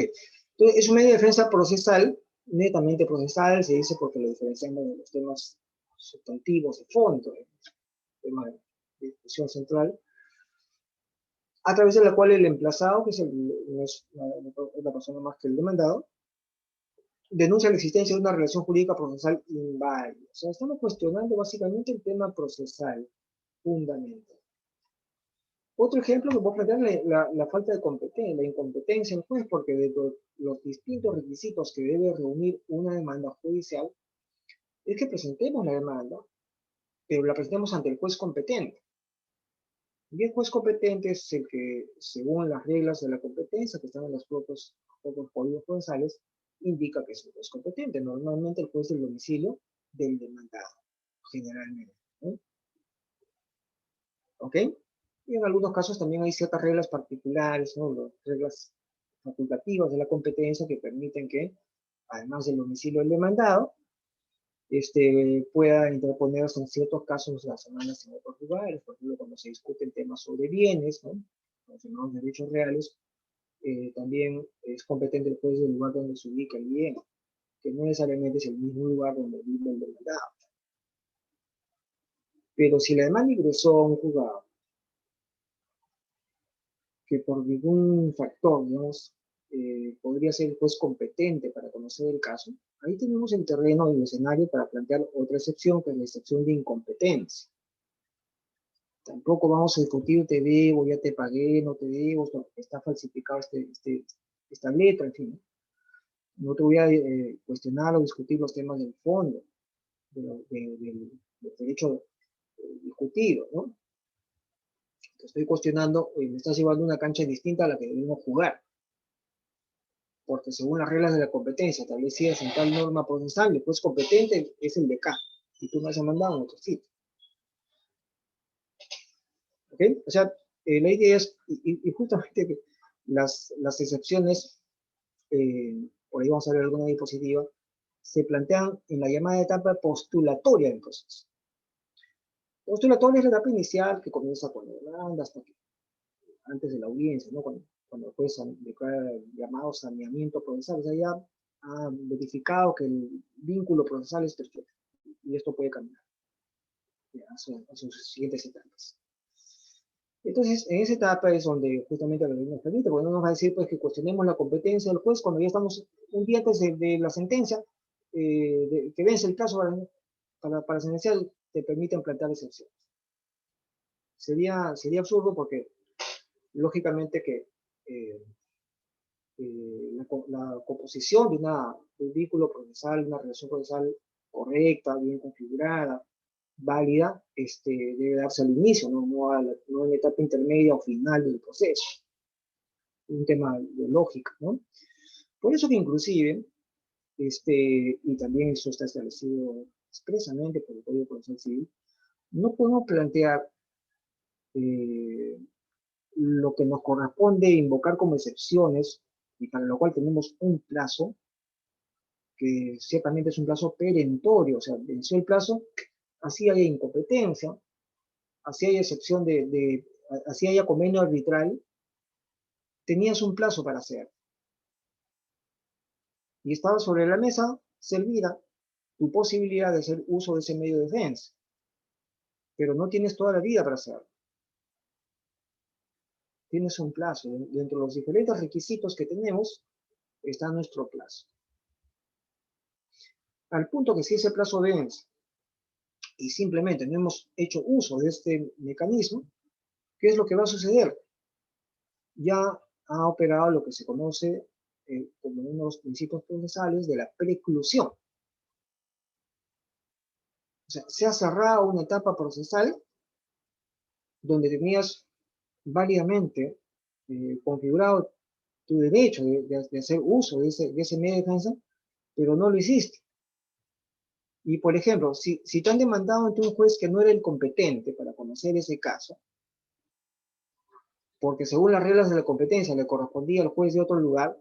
entonces es un medio de defensa procesal, netamente procesal, se dice porque lo diferenciamos de los temas sustantivos de fondo, el tema de discusión central, a través de la cual el emplazado, que no es la persona más que el demandado, denuncia la existencia de una relación jurídica procesal inválida. O sea, estamos cuestionando básicamente el tema procesal, fundamental. Otro ejemplo que puedo plantear es la falta de competencia, la incompetencia del juez, porque de los distintos requisitos que debe reunir una demanda judicial, es que presentemos la demanda, pero la presentemos ante el juez competente. Y el juez competente es el que, según las reglas de la competencia que están en los propios códigos procesales, indica que es el juez competente. Normalmente el juez del domicilio del demandado, generalmente, ¿no? ¿Ok? Y en algunos casos también hay ciertas reglas particulares, ¿no? Las reglas facultativas de la competencia que permiten que, además del domicilio del demandado, pueda interponerse en ciertos casos las semanas en otros lugares, por ejemplo, cuando se discuten temas sobre bienes, ¿no? Los llamados derechos reales, también es competente el juez del lugar donde se ubica el bien, que no necesariamente es el mismo lugar donde vive el demandado. Pero si la demanda ingresó a un juzgado que por ningún factor, digamos, podría ser el juez competente para conocer el caso, ahí tenemos el terreno y el escenario para plantear otra excepción, que es la excepción de incompetencia. Tampoco vamos a discutir, te debo, ya te pagué, no te debo, está falsificado esta letra, en fin. No te voy a cuestionar o discutir los temas del fondo, del derecho discutido, ¿no? Te estoy cuestionando, me estás llevando a una cancha distinta a la que debemos jugar. Porque según las reglas de la competencia establecidas en tal norma procesal, el juez competente es el de acá, y tú me has mandado a otro sitio. ¿Ok? O sea, la idea es, y justamente que las excepciones, por ahí vamos a ver alguna diapositiva, se plantean en la llamada etapa postulatoria del proceso. Postulatoria es la etapa inicial que comienza con la demanda hasta que, antes de la audiencia, ¿no? Cuando el juez declara llamado saneamiento procesal, o sea, ya ha verificado que el vínculo procesal es perfecto, y esto puede cambiar a sus siguientes etapas. Entonces, en esa etapa es donde justamente la ley nos permite, porque no nos va a decir pues, que cuestionemos la competencia del juez cuando ya estamos un día antes de la sentencia, que vence el plazo para sentenciar, te permiten plantear excepciones. Sería absurdo porque, lógicamente, que la composición de un vínculo procesal, una relación procesal correcta, bien configurada, válida, debe darse al inicio, no en la etapa intermedia o final del proceso. Un tema de lógica, ¿no? Por eso que inclusive, y también eso está establecido expresamente por el Código Procesal Civil, no podemos plantear lo que nos corresponde invocar como excepciones, y para lo cual tenemos un plazo, que ciertamente es un plazo perentorio, o sea, venció el plazo, así haya incompetencia, así haya excepción así haya convenio arbitral, tenías un plazo para hacer. Y estaba sobre la mesa, servida, tu posibilidad de hacer uso de ese medio de defensa. Pero no tienes toda la vida para hacerlo. Tienes un plazo. Dentro de los diferentes requisitos que tenemos, está nuestro plazo. Al punto que si ese plazo vence y simplemente no hemos hecho uso de este mecanismo, ¿qué es lo que va a suceder? Ya ha operado lo que se conoce como uno de los principios procesales de la preclusión. O sea, se ha cerrado una etapa procesal donde tenías válidamente configurado tu derecho de hacer uso de ese medio de defensa, pero no lo hiciste. Y, por ejemplo, si te han demandado ante un juez que no era el competente para conocer ese caso, porque según las reglas de la competencia le correspondía al juez de otro lugar,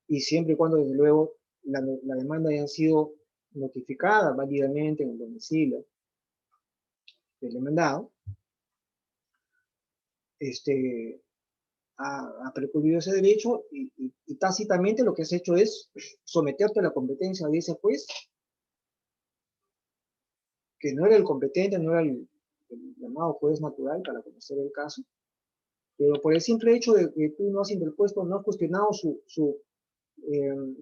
y siempre y cuando, desde luego, la demanda haya sido notificada válidamente en el domicilio del demandado, ha precluido ese derecho y tácitamente lo que has hecho es someterte a la competencia de ese juez, que no era el competente, no era el llamado juez natural para conocer el caso, pero por el simple hecho de que tú no has interpuesto, no has cuestionado su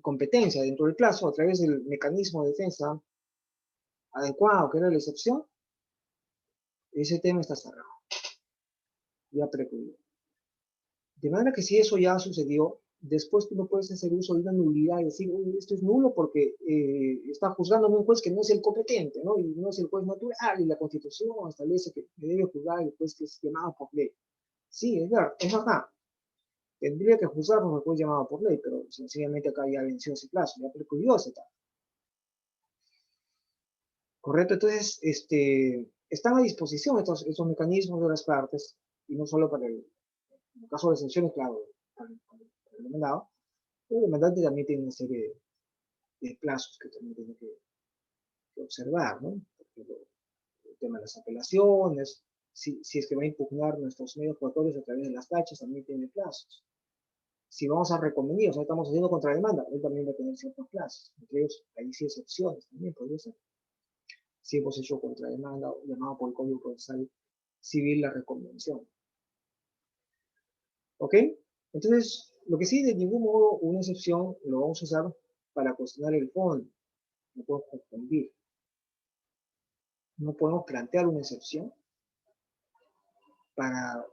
competencia dentro del plazo a través del mecanismo de defensa adecuado, que era la excepción, ese tema está cerrado, ya precluido. De manera que si eso ya sucedió, después tú no puedes hacer uso de una nulidad y decir, oye, esto es nulo porque está juzgándome un juez que no es el competente, ¿no? Y no es el juez natural, y la Constitución establece que debe juzgar el juez que es llamado por ley. Sí, es verdad, es acá. Tendría que juzgar por el juez llamado por ley, pero sencillamente acá ya venció ese plazo, ya precluyó ese etapa. ¿Correcto? Entonces, están a disposición estos mecanismos de las partes, y no solo para en el caso de exenciones, claro, para el demandado. El demandante también tiene una serie de plazos que también tiene que observar, ¿no? El tema de las apelaciones, si es que va a impugnar nuestros medios probatorios a través de las tachas, también tiene plazos. Si vamos a recomendar, o sea, estamos haciendo contrademanda, él también va a tener ciertos plazos. Entre ellos, ahí sí excepciones también podría ser. Si hemos hecho contrademanda, llamado por el Código Procesal Civil la reconvención. ¿Ok? Entonces, lo que sí, de ningún modo, una excepción lo vamos a usar para cuestionar el fondo. No podemos confundir. No podemos plantear una excepción para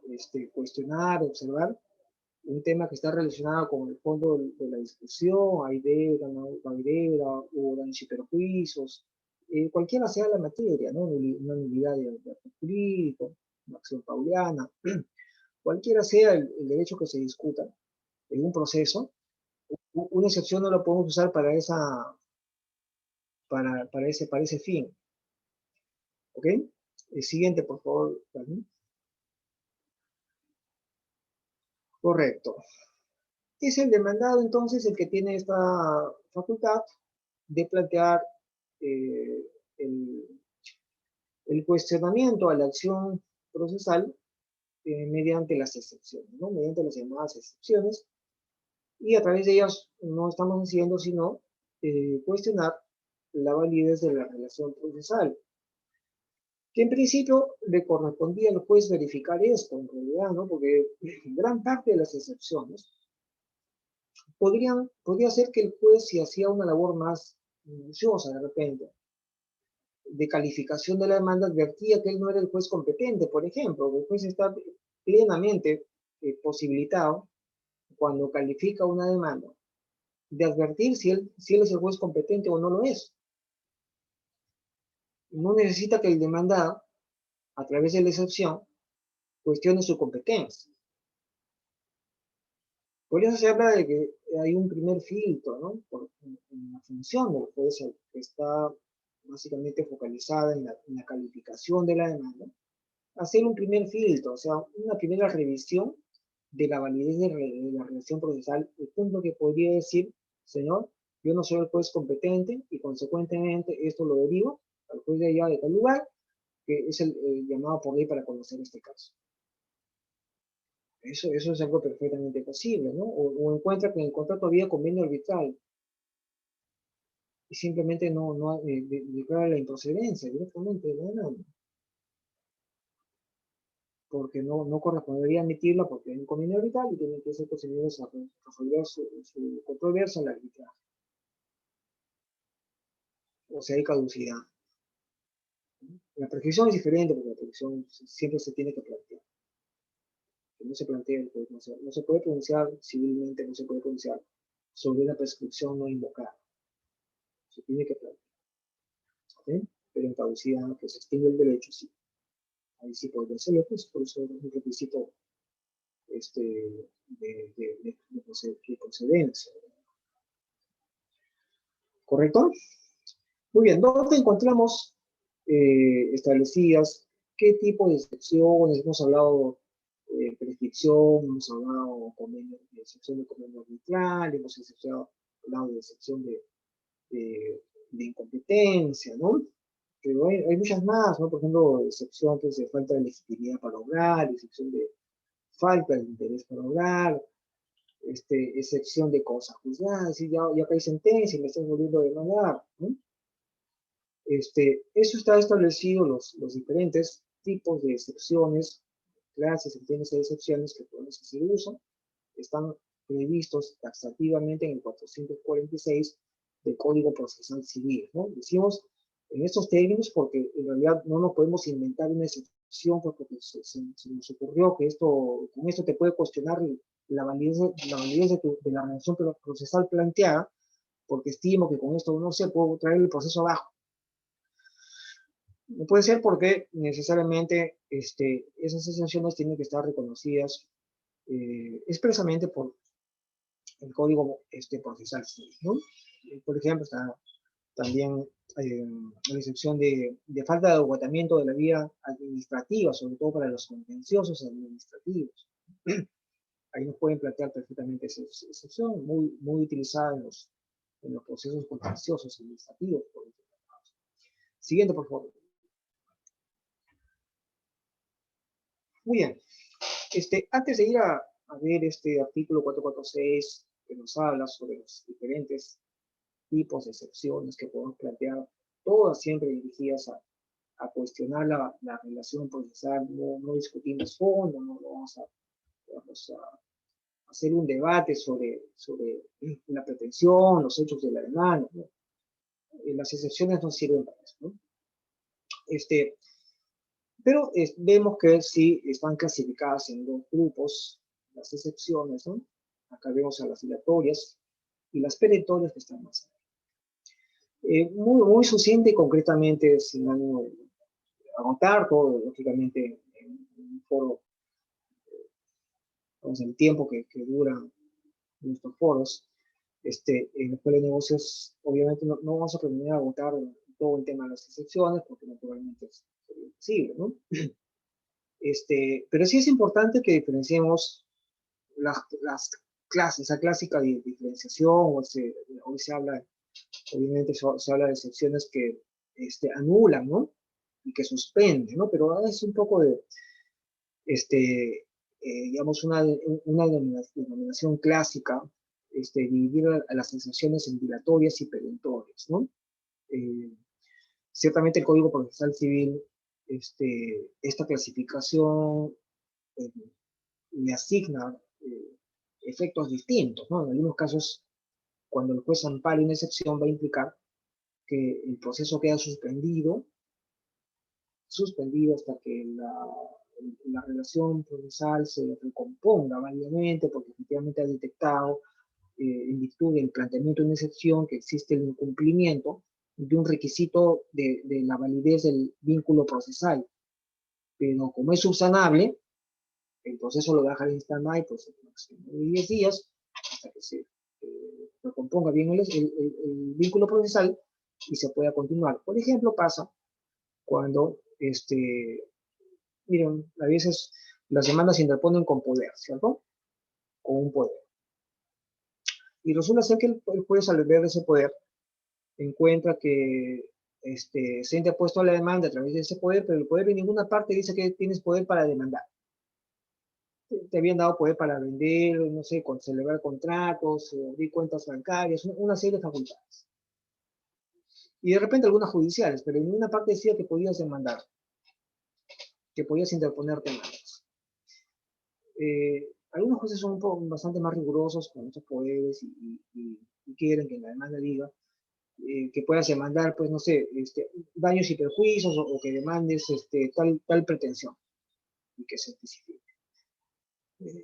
cuestionar, observar un tema que está relacionado con el fondo de la discusión, hay deuda, no hay deuda, hubo daños y perjuicios, cualquiera sea la materia, ¿no? Una nulidad de acto jurídico, una acción pauliana, cualquiera sea el derecho que se discuta en un proceso, una excepción no la podemos usar para ese fin. ¿Ok? El siguiente, por favor, Dani. Correcto. Es el demandado entonces el que tiene esta facultad de plantear el cuestionamiento a la acción procesal mediante las excepciones, ¿no? Mediante las llamadas excepciones, y a través de ellas no estamos haciendo sino cuestionar la validez de la relación procesal, que en principio le correspondía al juez verificar esto, en realidad, ¿no? Porque gran parte de las excepciones podría ser que el juez, si hacía una labor más minuciosa de repente, de calificación de la demanda, advertía que él no era el juez competente, por ejemplo. El juez está plenamente posibilitado, cuando califica una demanda, de advertir si él es el juez competente o no lo es. No necesita que el demandado, a través de la excepción, cuestione su competencia. Por eso se habla de que hay un primer filtro, ¿no? En la función del juez, que está básicamente focalizada en la calificación de la demanda, hacer un primer filtro, o sea, una primera revisión de la validez de la relación procesal, el punto que podría decir, señor, yo no soy el juez competente y consecuentemente esto lo derivo al juez de allá de tal lugar, que es el llamado por ley para conocer este caso. Eso es algo perfectamente posible, ¿no? O encuentra que en el contrato había convenio arbitral y simplemente no declara la improcedencia directamente de la demanda, porque no correspondería admitirla porque hay un convenio arbitral y tienen que ser procedidos a resolver su controversia en el arbitraje. O sea, hay caducidad. La prescripción es diferente porque la prescripción siempre se tiene que plantear. Que no se plantea, no se puede pronunciar civilmente, no se puede pronunciar sobre una prescripción no invocada. Se tiene que plantear. ¿Sí? Pero en caducidad, que se extingue el derecho, sí. Ahí sí podría hacerlo, pues por eso es un requisito de procedencia. ¿Correcto? Muy bien, ¿dónde encontramos establecidas qué tipo de excepciones? Hemos hablado de prescripción, hemos hablado de excepción de convenio arbitral, hemos hablado de excepción de incompetencia, ¿no? Pero hay muchas más, ¿no? Por ejemplo, excepción pues, de falta de legitimidad para obrar, excepción de falta de interés para obrar, excepción de cosas juzgadas, decir, ya cae sentencia y me estás volviendo a demandar, ¿no? Eso está establecido, los diferentes tipos de excepciones, clases, excepciones y excepciones que podemos hacer uso, están previstos taxativamente en el 446 del Código Procesal Civil, ¿no? Decimos en estos términos porque en realidad no nos podemos inventar una excepción porque se nos ocurrió que con esto te puede cuestionar la validez de la relación procesal planteada, porque estimo que con esto no se puede traer el proceso abajo. No puede ser porque necesariamente esas excepciones tienen que estar reconocidas expresamente por el Código Procesal Civil, ¿no? Por ejemplo, está también la excepción de falta de agotamiento de la vía administrativa, sobre todo para los contenciosos administrativos. Ahí nos pueden plantear perfectamente esa excepción, muy utilizada en los procesos contenciosos administrativos. Por ejemplo. Siguiente, por favor. Muy bien. Antes de ir a ver este artículo 446 que nos habla sobre los diferentes tipos de excepciones que podemos plantear, todas siempre dirigidas a cuestionar la relación procesal, no discutimos fondo, no vamos a hacer un debate sobre la pretensión, los hechos de la demanda, ¿no? Las excepciones no sirven para eso, ¿no? Pero vemos que sí están clasificadas en dos grupos, las excepciones, ¿no? Acá vemos a las dilatorias y las perentorias que están más allá. Muy sucinta y concretamente, sin ánimo de agotar todo, lógicamente, en un foro, vamos, el tiempo que duran nuestros foros, en la Escuela de Negocios, obviamente no vamos a terminar a agotar todo el tema de las excepciones, porque naturalmente es imposible, ¿no? Pero sí es importante que diferenciemos las clases, esa clásica de diferenciación, hoy se habla, obviamente se habla de excepciones que anulan, ¿no? Y que suspenden, ¿no? Pero es un poco de, digamos, una denominación clásica, dividir a las excepciones en dilatorias y perentorias, ¿no? Ciertamente el Código Procesal Civil, esta clasificación le asigna efectos distintos, ¿no? En algunos casos, cuando el juez ampare una excepción, va a implicar que el proceso queda suspendido hasta que la relación procesal se recomponga válidamente, porque efectivamente ha detectado, en virtud del planteamiento de una excepción, que existe el incumplimiento de un requisito de la validez del vínculo procesal. Pero como es subsanable, el proceso lo deja en stand-by por máximo de 10 días, hasta que se recomponga bien el vínculo procesal y se pueda continuar. Por ejemplo, pasa cuando, miren, a veces las demandas se interponen con poder, ¿cierto? Con un poder. Y resulta ser que el juez, al ver ese poder, encuentra que se ha interpuesto la demanda a través de ese poder, pero el poder en ninguna parte dice que tienes poder para demandar. Te habían dado poder para vender, no sé, celebrar contratos, abrir cuentas bancarias, una serie de facultades. Y de repente algunas judiciales, pero en ninguna parte decía que podías demandar, que podías interponer demandas. Algunos jueces son bastante más rigurosos con estos poderes y quieren que la demanda diga que puedas demandar, pues no sé, daños y perjuicios o que demandes tal pretensión y que se especifique.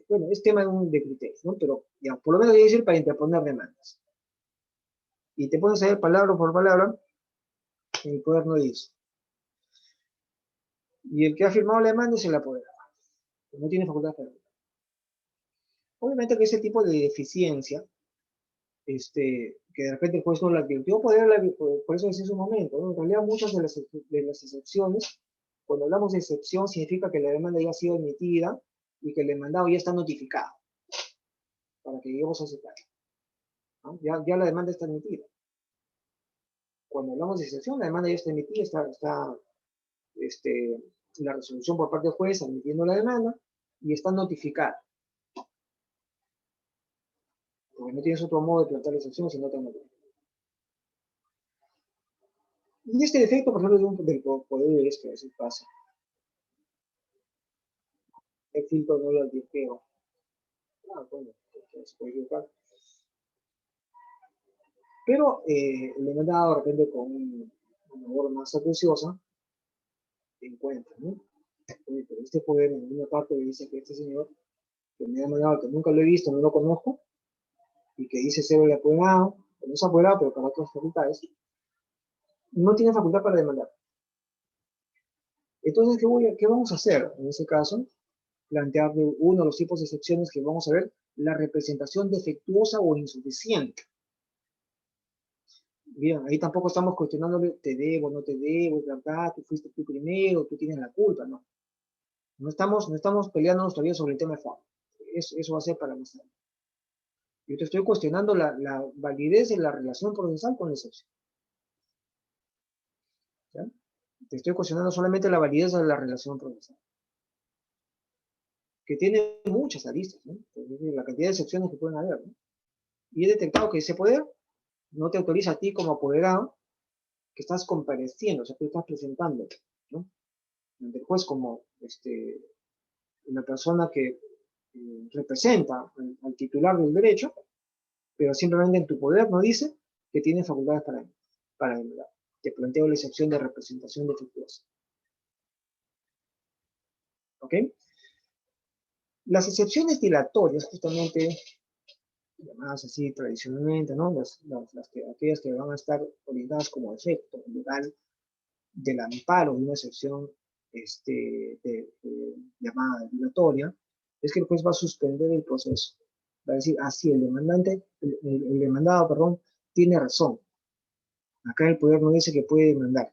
Bueno, es tema de criterios, ¿no? Pero ya, por lo menos debe decir para interponer demandas. Y te pones a ver palabra por palabra, el poder no dice. Y el que ha firmado la demanda es el apoderado, que no tiene facultad para demandar. Obviamente que ese tipo de deficiencia, que de repente el juez no la advirtió, por eso decía en su momento, ¿no? En realidad muchas de las excepciones, cuando hablamos de excepción, significa que la demanda ya ha sido emitida y que el demandado ya está notificado, para que lleguemos a aceptar, ¿no? Ya la demanda está emitida. Cuando hablamos de excepción, la demanda ya está emitida, está la resolución por parte del juez admitiendo la demanda y está notificada. Porque no tienes otro modo de plantear la excepción si no te notifican. Y este defecto, por ejemplo, del poder es que a veces pasa. El filtro no lo advirtió. Bueno, se puede equivocar. Pero el demandado, de repente, con una obra más acuciosa, encuentra, ¿no? Oye, pero este poder en una parte le dice que este señor, que me ha demandado, que nunca lo he visto, no lo conozco, y que dice ser el apoderado, que no es apoderado, pero para otras facultades, no tiene facultad para demandar. Entonces, ¿qué vamos a hacer en ese caso? Plantear uno de los tipos de excepciones que vamos a ver, la representación defectuosa o insuficiente. Bien, ahí tampoco estamos cuestionándole, te debo, no te debo, es verdad, tú fuiste tú primero, tú tienes la culpa, no. No estamos peleándonos todavía sobre el tema de fondo. Eso va a ser para más tarde. Yo te estoy cuestionando la validez de la relación procesal con la excepción. ¿Ya? Te estoy cuestionando solamente la validez de la relación procesal, que tiene muchas aristas, ¿no? La cantidad de excepciones que pueden haber, ¿no? Y he detectado que ese poder no te autoriza a ti como apoderado, que estás compareciendo, o sea, que estás presentando, ¿no? Ante el juez como una persona que representa al titular del derecho, pero simplemente en tu poder no dice que tiene facultades para demandar. Te planteo la excepción de representación defectuosa. ¿Ok? Las excepciones dilatorias, justamente, llamadas así tradicionalmente, ¿no? Aquellas que van a estar orientadas como efecto legal del amparo de una excepción llamada dilatoria, es que el juez va a suspender el proceso. Va a decir, sí, el demandado, perdón, tiene razón. Acá el poder no dice que puede demandar.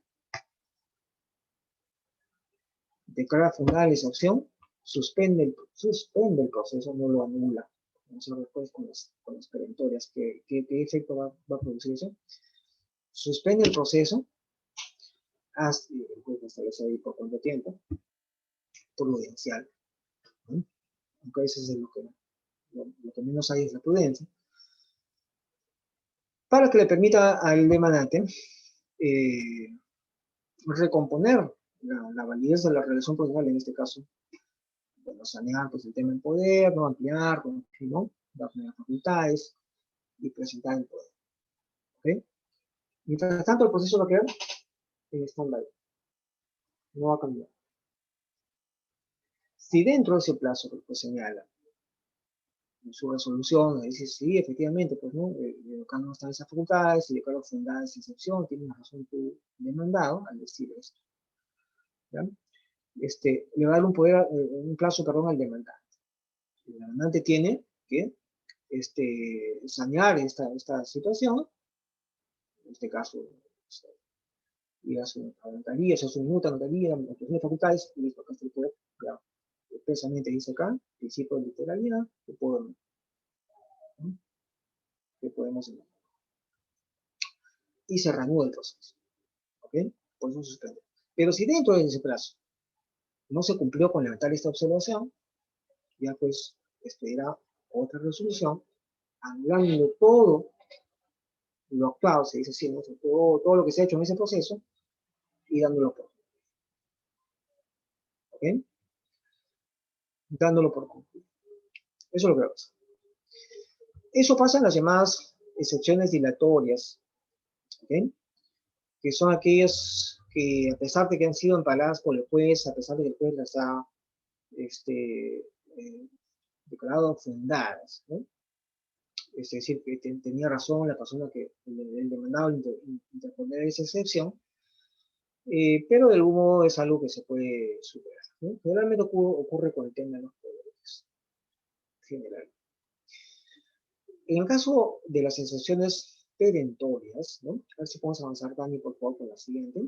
Declara fundada la excepción, suspende el proceso, no lo anula. Vamos a ver después con las perentorias qué efecto va a producir eso. Suspende el proceso, el juez establece ahí por cuánto tiempo, prudencial, ¿no? Aunque eso es lo que menos hay es la prudencia, para que le permita al demandante recomponer la validez de la relación procesal, en este caso, bueno, sanear pues, el tema en poder, no ampliar, ¿no? dar nuevas facultades y presentar el poder. ¿Ok? Mientras tanto, el proceso va a quedar en stand-by. No va a cambiar. Si dentro de ese plazo que usted señala, en su resolución, dice, sí, efectivamente, pues no, acá no están esas facultades, y declaro fundada esa excepción, tienes razón tu demandado al decir esto. ¿Ya? Le va a dar un plazo, perdón, al demandante. El demandante tiene que sanear esta situación, en este caso, ir a su notaría, se hace una nota, notaría, tiene facultades, y listo, acá está el poder, ya, expresamente dice acá, principio de literalidad, que podemos hacer. Y se reanuda el proceso. ¿Ok? Por eso se suspende. Pero si dentro de ese plazo no se cumplió con levantar esta observación, ya pues expedirá otra resolución anulando todo lo actuado, se dice así, ¿no? Todo lo que se ha hecho en ese proceso y dándolo por. ¿Ok? Dándolo por concluido. Eso es lo que pasa. Eso pasa en las llamadas excepciones dilatorias, ¿ok? Que son aquellas que, a pesar de que han sido amparadas por el juez, a pesar de que el juez las ha declarado fundadas, ¿no? Es decir, que tenía razón la persona que el demandado interponer esa excepción, pero de algún modo es algo que se puede superar, ¿no? Generalmente ocurre con el tema de los poderes general. En el caso de las excepciones perentorias, ¿no? A ver si podemos avanzar, Dani, por favor, con la siguiente.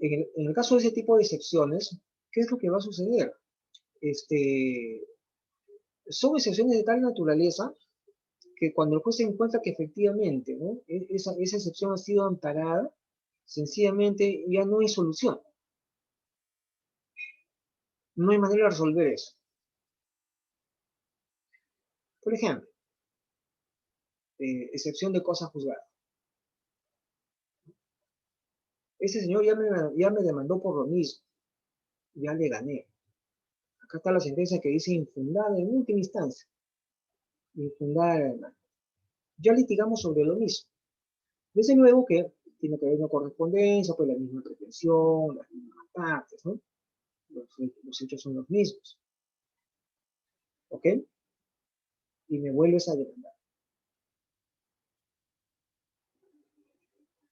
En el caso de ese tipo de excepciones, ¿qué es lo que va a suceder? Son excepciones de tal naturaleza que cuando el juez se encuentra que efectivamente, ¿no? esa excepción ha sido amparada, sencillamente ya no hay solución. No hay manera de resolver eso. Por ejemplo, excepción de cosa juzgada. Ese señor ya me demandó por lo mismo. Ya le gané. Acá está la sentencia que dice infundada en última instancia. Infundada de demanda. Ya litigamos sobre lo mismo. Desde luego que tiene que haber una correspondencia, pues la misma pretensión, las mismas partes, ¿no? Los hechos son los mismos. ¿Ok? Y me vuelves a demandar.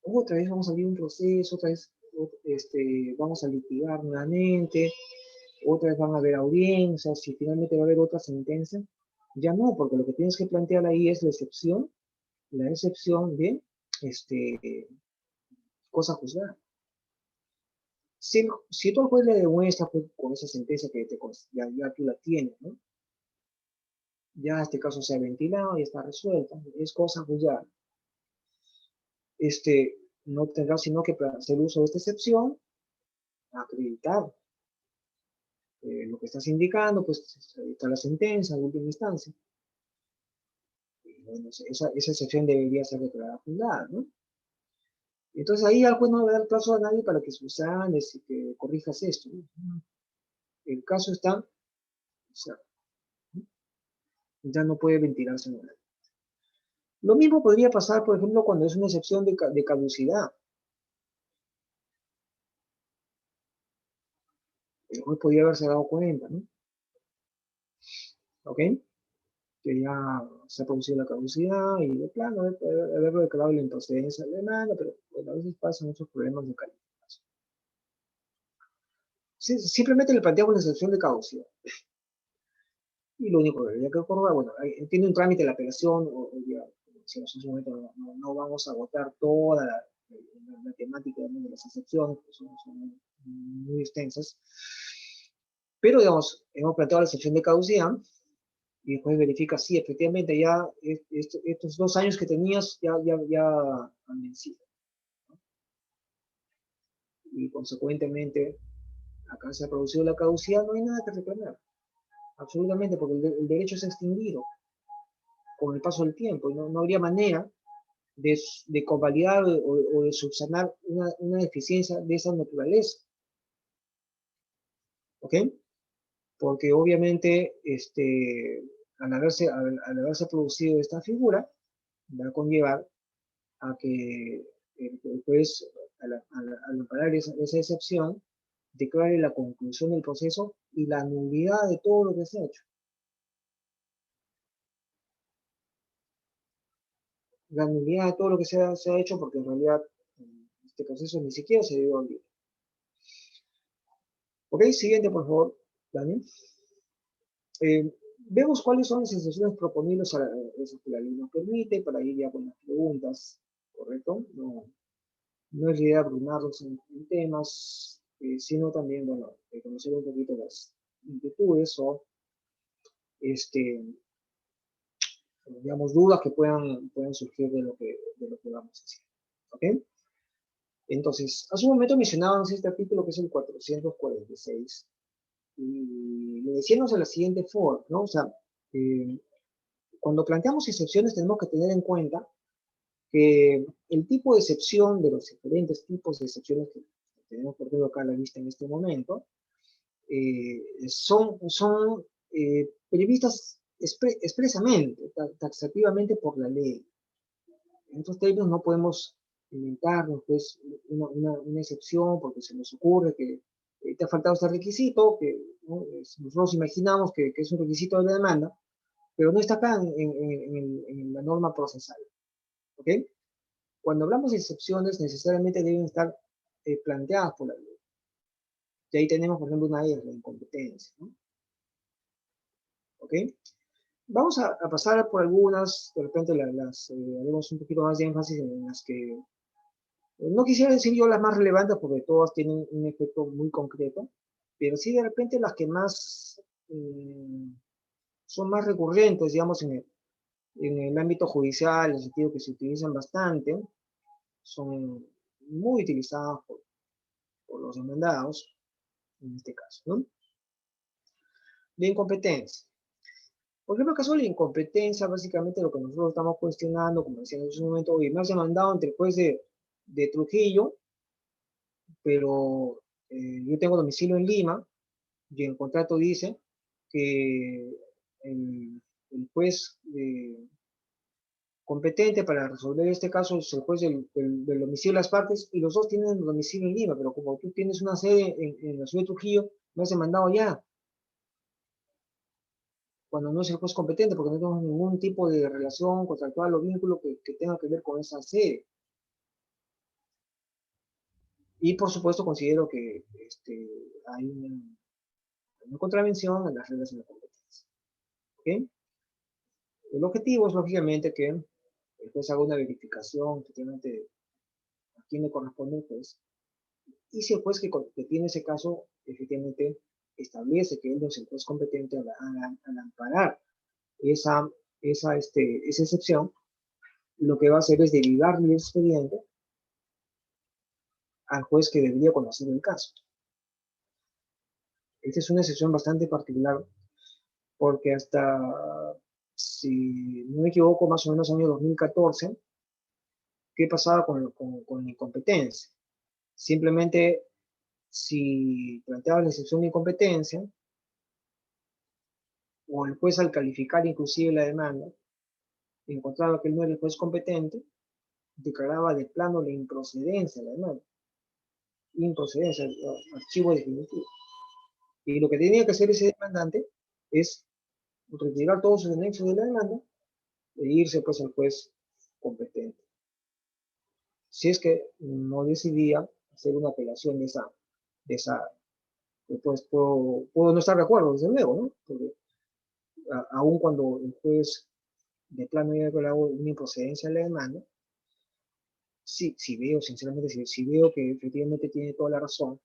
Otra vez vamos a abrir un proceso, otra vez vamos a litigar nuevamente, otra vez van a haber audiencias, y finalmente va a haber otra sentencia. Ya no, porque lo que tienes que plantear ahí es la excepción de cosa juzgada. Si tú al juez le demuestras pues, con esa sentencia que ya tú la tienes, ¿no? Ya este caso se ha ventilado y está resuelto, es cosa juzgada. No tendrá sino que hacer uso de esta excepción, acreditar lo que estás indicando, pues está la sentencia de última instancia. Y bueno, esa excepción debería ser declarada fundada, ¿no? Entonces ahí al juez no le da el plazo a nadie para que subsanes y que corrijas esto, ¿no? El caso está, o sea, ya no puede ventilarse nada. Lo mismo podría pasar, por ejemplo, cuando es una excepción de caducidad. El juez podría haberse dado cuenta, ¿no? ¿Ok? Que ya se ha producido la caducidad y de plano haberlo declarado la improcedencia de la demanda, pero bueno, a veces pasan muchos problemas de calificación. Sí, simplemente le planteamos la excepción de caducidad. Y lo único que habría que acordar, bueno, tiene un trámite la apelación, ya, si en su momento no vamos a agotar toda la temática de las excepciones, que son muy extensas, pero digamos, hemos planteado la excepción de caducidad, y después verifica si efectivamente ya estos 2 años que tenías ya han vencido, ¿no? Y consecuentemente acá se ha producido la caducidad, no hay nada que reclamar, absolutamente, porque el derecho se ha extinguido con el paso del tiempo, y no habría manera de convalidar o de subsanar una deficiencia de esa naturaleza. ¿Ok? porque obviamente al haberse producido esta figura, va a conllevar a que el juez, al amparar esa excepción, declare la conclusión del proceso y la nulidad de todo lo que se ha hecho. La nulidad de todo lo que se ha hecho, porque en realidad este proceso ni siquiera se debió olvidar. Ok, siguiente por favor, Dani. Vemos cuáles son las excepciones proponibles a eso que la ley nos permite, para ir ya con las preguntas, ¿correcto? No es la idea abrumarlos en temas, sino también, bueno, conocer un poquito las inquietudes o, digamos, dudas que puedan surgir de lo que vamos a decir. ¿Ok? Entonces, hace un momento mencionábamos este artículo que es el 446, y lo decíamos de la siguiente forma, ¿no? O sea, cuando planteamos excepciones tenemos que tener en cuenta que el tipo de excepción de los diferentes tipos de excepciones que tenemos por ejemplo acá a la vista en este momento, son previstas expresamente, taxativamente por la ley. En estos términos no podemos inventarnos pues, una excepción porque se nos ocurre que te ha faltado este requisito, que ¿no? Nosotros imaginamos que es un requisito de la demanda, pero no está acá en la norma procesal. ¿Ok? Cuando hablamos de excepciones, necesariamente deben estar planteadas por la ley. Y ahí tenemos, por ejemplo, una de ellas, la incompetencia. ¿No? ¿Ok? Vamos a pasar por algunas, de repente haremos un poquito más de énfasis en las que, no quisiera decir yo las más relevantes porque todas tienen un efecto muy concreto, pero sí de repente las que más son más recurrentes, digamos, en el ámbito judicial, en el sentido que se utilizan bastante, son muy utilizadas por los demandados, en este caso, ¿no? La incompetencia. Por ejemplo, el caso de la incompetencia, básicamente lo que nosotros estamos cuestionando, como decía en ese momento, hoy me has demandado ante el juez de Trujillo, pero yo tengo domicilio en Lima, y el contrato dice que el juez competente para resolver este caso es el juez del domicilio de las partes, y los dos tienen domicilio en Lima, pero como tú tienes una sede en la ciudad de Trujillo, me has demandado allá, cuando no es el juez competente, porque no tenemos ningún tipo de relación contractual o vínculo que tenga que ver con esa sede. Y por supuesto considero que hay una contravención en las reglas de la competencia. ¿Okay? El objetivo es lógicamente que el juez haga una verificación efectivamente a quién le corresponde el juez, y si el juez que tiene ese caso efectivamente establece que él no es el juez competente al amparar esa excepción, lo que va a hacer es derivarle el expediente al juez que debería conocer el caso. Esta es una excepción bastante particular porque hasta, si no me equivoco, más o menos año 2014, ¿qué pasaba con la incompetencia? Simplemente, si planteaba la excepción de incompetencia, o el juez al calificar inclusive la demanda, encontraba que él no era el juez competente, declaraba de plano la improcedencia de la demanda. Improcedencia, archivo definitivo. Y lo que tenía que hacer ese demandante es retirar todos sus anexos de la demanda e irse pues al juez competente. Si es que no decidía hacer una apelación de esa pues puedo no estar de acuerdo, desde luego, ¿no? Porque aun cuando el juez de plano haya declarado una improcedencia en la demanda, si veo, sinceramente, si veo que efectivamente tiene toda la razón,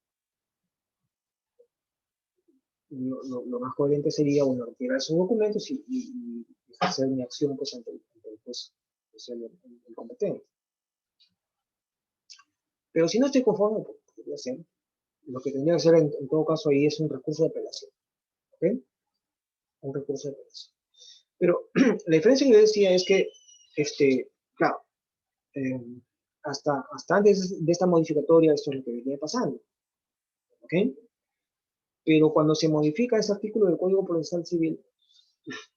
lo más coherente sería, bueno, retirar esos documentos y hacer mi acción pues ante el juez, pues, el competente. Pero si no estoy conforme, pues podría hacer. Lo que tendría que hacer en todo caso ahí es un recurso de apelación. ¿Ok? Un recurso de apelación. Pero la diferencia que yo decía es que, claro, hasta antes de esta modificatoria esto es lo que venía pasando. ¿Ok? Pero cuando se modifica ese artículo del Código Procesal Civil,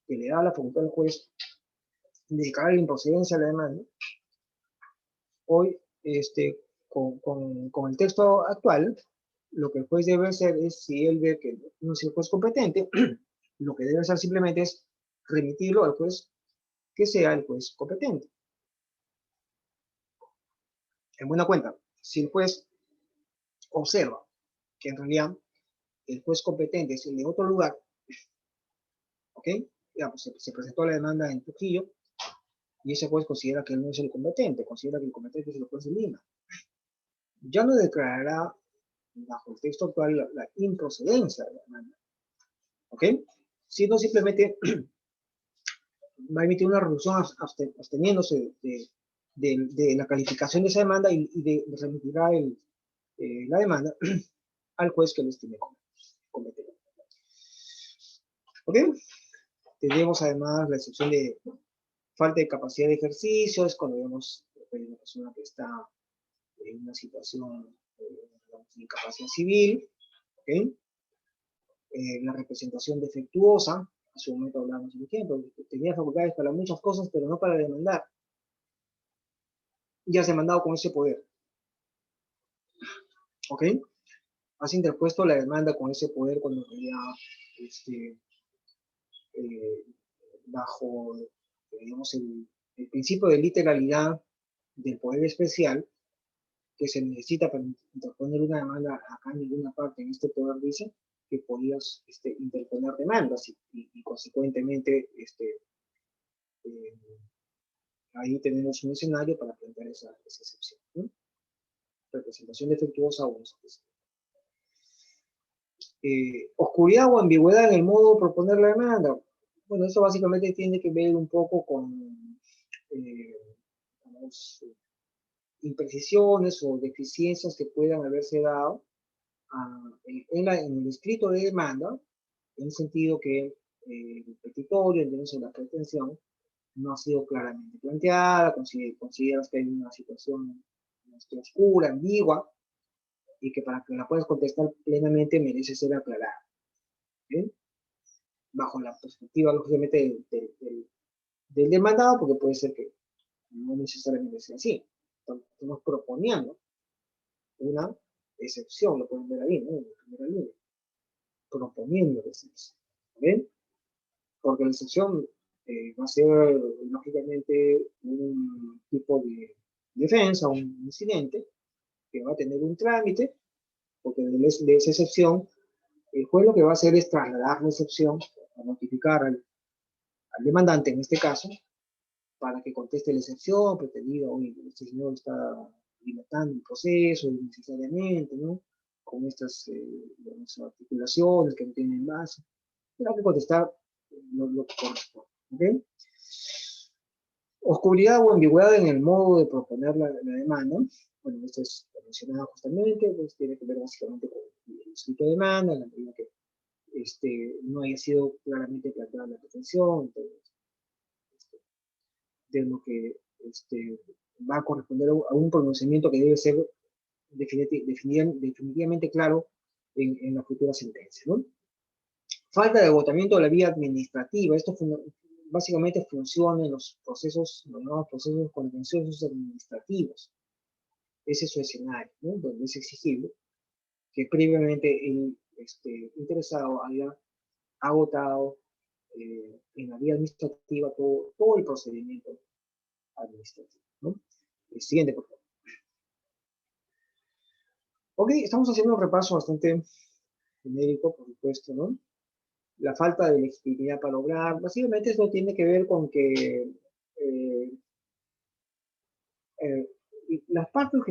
que le da la facultad al juez de declarar la improcedencia a la demanda, hoy, con el texto actual, lo que el juez debe hacer es, si él ve que no es el juez competente, lo que debe hacer simplemente es remitirlo al juez que sea el juez competente. En buena cuenta, si el juez observa que en realidad el juez competente es el de otro lugar, ¿ok? Ya, pues se presentó la demanda en Trujillo y ese juez considera que él no es el competente, considera que el competente es el juez de Lima. Ya no declarará, bajo el texto actual, la improcedencia de la demanda, ¿ok? Sino simplemente va a emitir una resolución absteniéndose de la calificación de esa demanda y remitirá la demanda al juez que lo estime competente. ¿Ok? Tenemos además la excepción de falta de capacidad de ejercicio, es cuando vemos una persona que está en una situación de incapacidad civil, ¿ok? La representación defectuosa, a su momento hablamos de ejemplo, tenía facultades para muchas cosas, pero no para demandar. Ya has demandado con ese poder, ¿ok? Has interpuesto la demanda con ese poder cuando en realidad, bajo, digamos, el principio de literalidad del poder especial, que se necesita para interponer una demanda, acá en ninguna parte en este poder dice que podías interponer demandas y consecuentemente ahí tenemos un escenario para plantear esa excepción, ¿no? Representación defectuosa o oscuridad o ambigüedad en el modo de proponer la demanda. Bueno, eso básicamente tiene que ver un poco con imprecisiones o deficiencias que puedan haberse dado en el escrito de demanda, en el sentido que el petitorio, entonces la pretensión, no ha sido claramente planteada, consideras que hay una situación oscura, ambigua, y que para que la puedas contestar plenamente merece ser aclarada. ¿Bien? Bajo la perspectiva, lógicamente, del demandado, porque puede ser que no necesariamente sea así. Estamos proponiendo una excepción, lo pueden ver ahí, ¿no? En la primera línea. Proponiendo la excepción. ¿Bien? Porque la excepción va a ser, lógicamente, un tipo de defensa, un incidente, que va a tener un trámite, porque de esa excepción, el juez lo que va a hacer es trasladar la excepción, a notificar al demandante, en este caso, para que conteste la excepción, pretendida, oye, este señor está dilatando el proceso innecesariamente, ¿no? Con estas articulaciones que no tienen base. Tendrá que contestar lo que corresponde, ¿ok? Oscuridad o ambigüedad en el modo de proponer la demanda. Bueno, esto es mencionado justamente, pues tiene que ver básicamente con el escrito de demanda, en la medida que no haya sido claramente planteada la pretensión, entonces, de lo que va a corresponder a un pronunciamiento que debe ser definitivamente claro en la futura sentencia, ¿no? Falta de agotamiento de la vía administrativa. Esto básicamente funciona en los nuevos procesos contenciosos administrativos. Ese es su escenario, ¿no? Donde es exigible que previamente el interesado haya agotado en la vía administrativa todo el procedimiento administrativo, ¿no? El siguiente, por favor. Ok, estamos haciendo un repaso bastante genérico, por supuesto, ¿no? La falta de legitimidad para obrar, básicamente esto tiene que ver con que las partes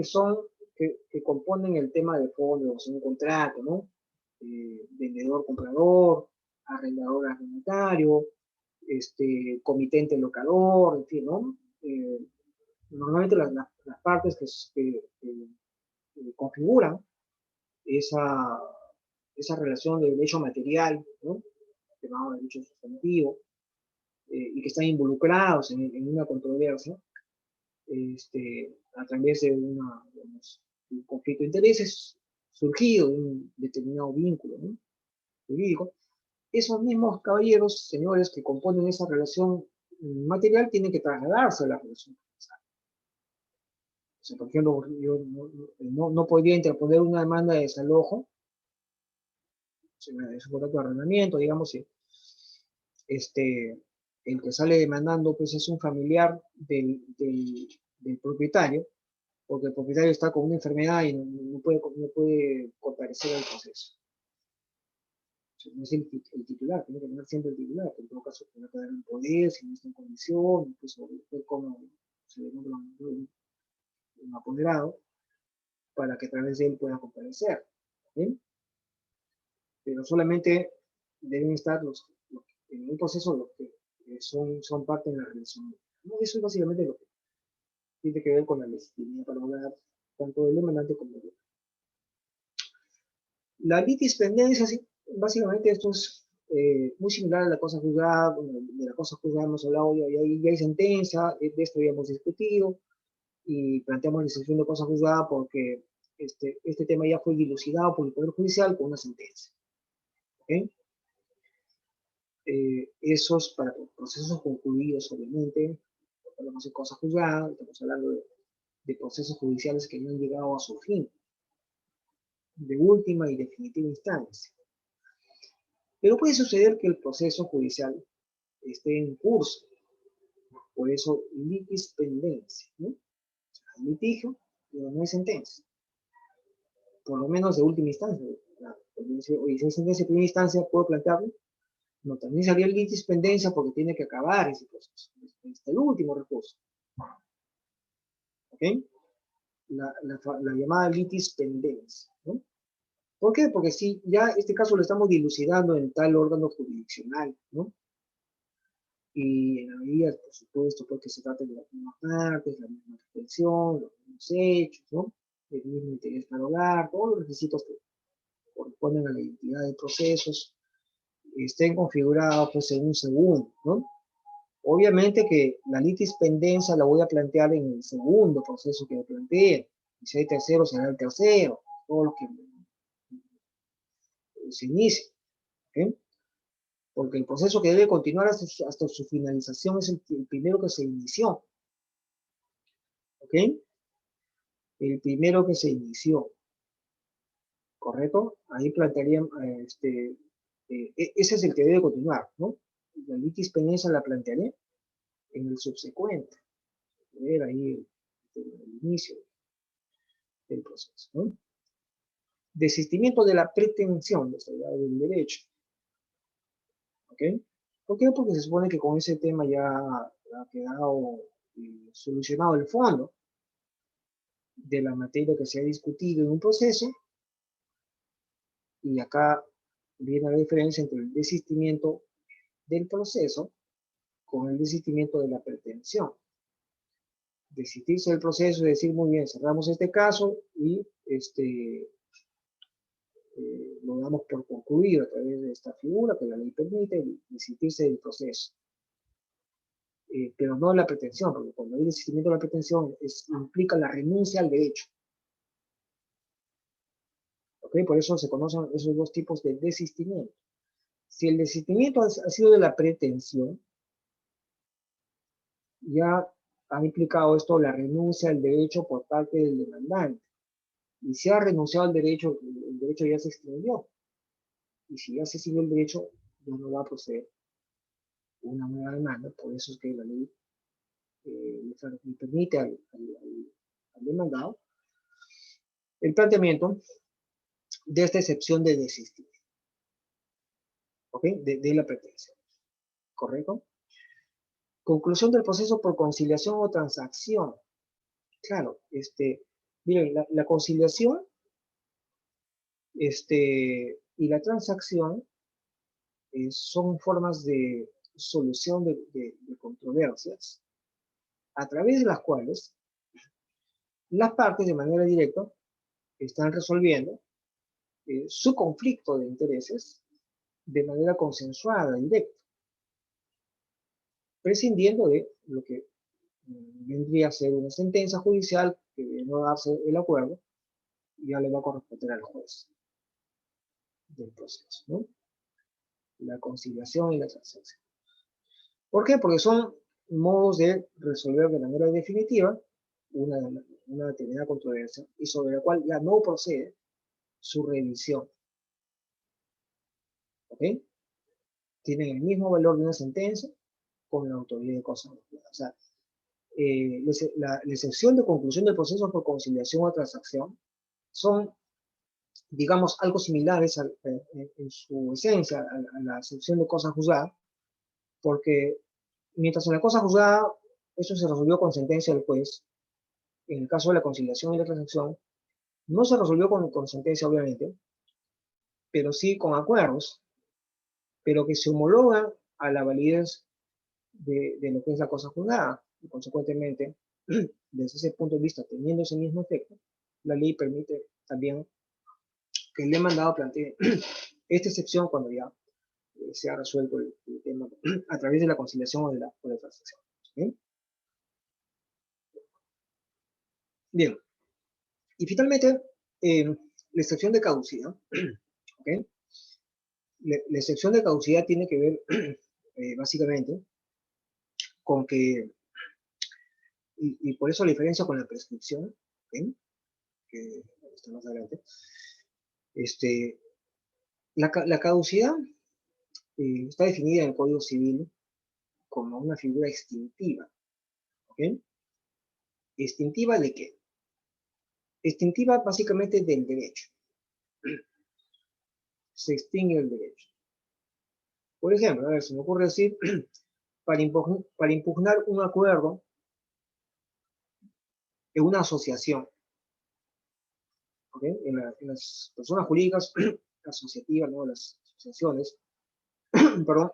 que componen el tema de fondo, o sea, un contrato, ¿no? Vendedor-comprador, arrendador-arrendatario, comitente-locador, en fin, ¿no? Normalmente las partes que configuran esa relación de derecho material, ¿no? Llamado derecho sustantivo, y que están involucrados en una controversia, a través de digamos, un conflicto de intereses surgido de un determinado vínculo, ¿no? jurídico, esos mismos caballeros, señores, que componen esa relación material, tienen que trasladarse a la relación procesal. O sea, por ejemplo, yo no podría interponer una demanda de desalojo, o sea, es un contrato de arrendamiento, digamos, si el que sale demandando pues es un familiar del propietario, porque el propietario está con una enfermedad y no puede comparecer al proceso. O sea, no es el titular, tiene que tener siempre el titular, que en todo caso tiene que dar un poder, si no está en condición, incluso ver cómo se le nombra un apoderado, para que a través de él pueda comparecer. ¿Sí? Pero solamente deben estar en un proceso los que son parte de la relación. ¿No? Eso es básicamente lo que tiene que ver con la legitimidad para hablar tanto del demandante como del demandante. La litispendencia, sí, básicamente esto es muy similar a la cosa juzgada. De la cosa juzgada hemos hablado, ya hay sentencia, de esto ya hemos discutido, y planteamos la excepción de cosa juzgada porque este tema ya fue dilucidado por el Poder Judicial con una sentencia. ¿Okay? Esos para procesos concluidos, obviamente, hablamos de cosas juzgadas, estamos hablando de procesos judiciales que no han llegado a su fin, de última y definitiva instancia. Pero puede suceder que el proceso judicial esté en curso, por eso litispendencia, ¿no? O sea, hay litigio, pero no hay sentencia, por lo menos de última instancia. Oye, si hay sentencia de primera instancia, ¿puedo plantearlo? No, también sería litispendencia porque tiene que acabar ese proceso. Hasta el último recurso. ¿Ok? La llamada litispendencia, ¿no? ¿Por qué? Porque si ya este caso lo estamos dilucidando en tal órgano jurisdiccional, ¿no? Y en la medida, por supuesto, porque se trata de las mismas partes, la misma reflexión, los mismos hechos, ¿no? El mismo interés para hogar, todos los requisitos que corresponden a la identidad de procesos estén configurados pues en un segundo, ¿no? Obviamente que la litispendencia la voy a plantear en el segundo proceso que planteé. Y si hay tercero, será el tercero, todo lo que se inicie. ¿Okay? Porque el proceso que debe continuar hasta su finalización es el primero que se inició. ¿Ok? El primero que se inició. ¿Correcto? Ahí plantearía, ese es el que debe continuar, ¿no? La litispendencia la plantearé en el subsecuente. Ver ahí el inicio del proceso, ¿no? Desistimiento de la pretensión del derecho. ¿Ok? ¿Por qué? Porque se supone que con ese tema ya ha quedado solucionado el fondo de la materia que se ha discutido en un proceso, y acá viene la diferencia entre el desistimiento del proceso con el desistimiento de la pretensión. Desistirse del proceso es decir, muy bien, cerramos este caso y lo damos por concluido a través de esta figura que la ley permite, desistirse del proceso. Pero no la pretensión, porque cuando hay desistimiento de la pretensión implica la renuncia al derecho. ¿Okay? Por eso se conocen esos dos tipos de desistimiento. Si el desistimiento ha sido de la pretensión, ya ha implicado esto la renuncia al derecho por parte del demandante. Y si ha renunciado al derecho, el derecho ya se extinguió. Y si ya se extinguió el derecho, ya no va a proceder una nueva demanda. Por eso es que la ley le permite al demandado el planteamiento de esta excepción de desistir, ¿ok? De la pretensión, ¿correcto? Conclusión del proceso por conciliación o transacción. Claro, miren, la conciliación y la transacción son formas de solución de controversias a través de las cuales las partes de manera directa están resolviendo su conflicto de intereses de manera consensuada, directa, prescindiendo de lo que vendría a ser una sentencia judicial que de no darse el acuerdo, ya le va a corresponder al juez del proceso, ¿no? la conciliación y la transacción. ¿Por qué? Porque son modos de resolver de manera definitiva una determinada controversia y sobre la cual ya no procede su revisión. ¿Ok? Tienen el mismo valor de una sentencia con la autoridad de cosas juzgadas. O sea, la excepción de conclusión del proceso por conciliación o transacción son, digamos, algo similares en su esencia a la excepción de cosa juzgada, porque mientras en la cosa juzgada eso se resolvió con sentencia del juez, en el caso de la conciliación y la transacción, no se resolvió con sentencia, obviamente, pero sí con acuerdos, pero que se homologan a la validez de lo que es la cosa juzgada. Y consecuentemente, desde ese punto de vista, teniendo ese mismo efecto, la ley permite también que el demandado plantee esta excepción cuando ya se ha resuelto el tema a través de la conciliación o de la transacción. ¿Okay? Bien. Y finalmente, la excepción de caducidad. ¿Okay? La excepción de caducidad tiene que ver básicamente con que, y por eso la diferencia con la prescripción, ¿okay? Que está más adelante, la caducidad está definida en el Código Civil como una figura extintiva. ¿Okay? ¿Extintiva de qué? Extintiva básicamente del derecho. Se extingue el derecho. Por ejemplo, a ver, se me ocurre decir, para impugnar un acuerdo en una asociación, ¿okay? En las personas jurídicas asociativas, ¿no? Las asociaciones, perdón,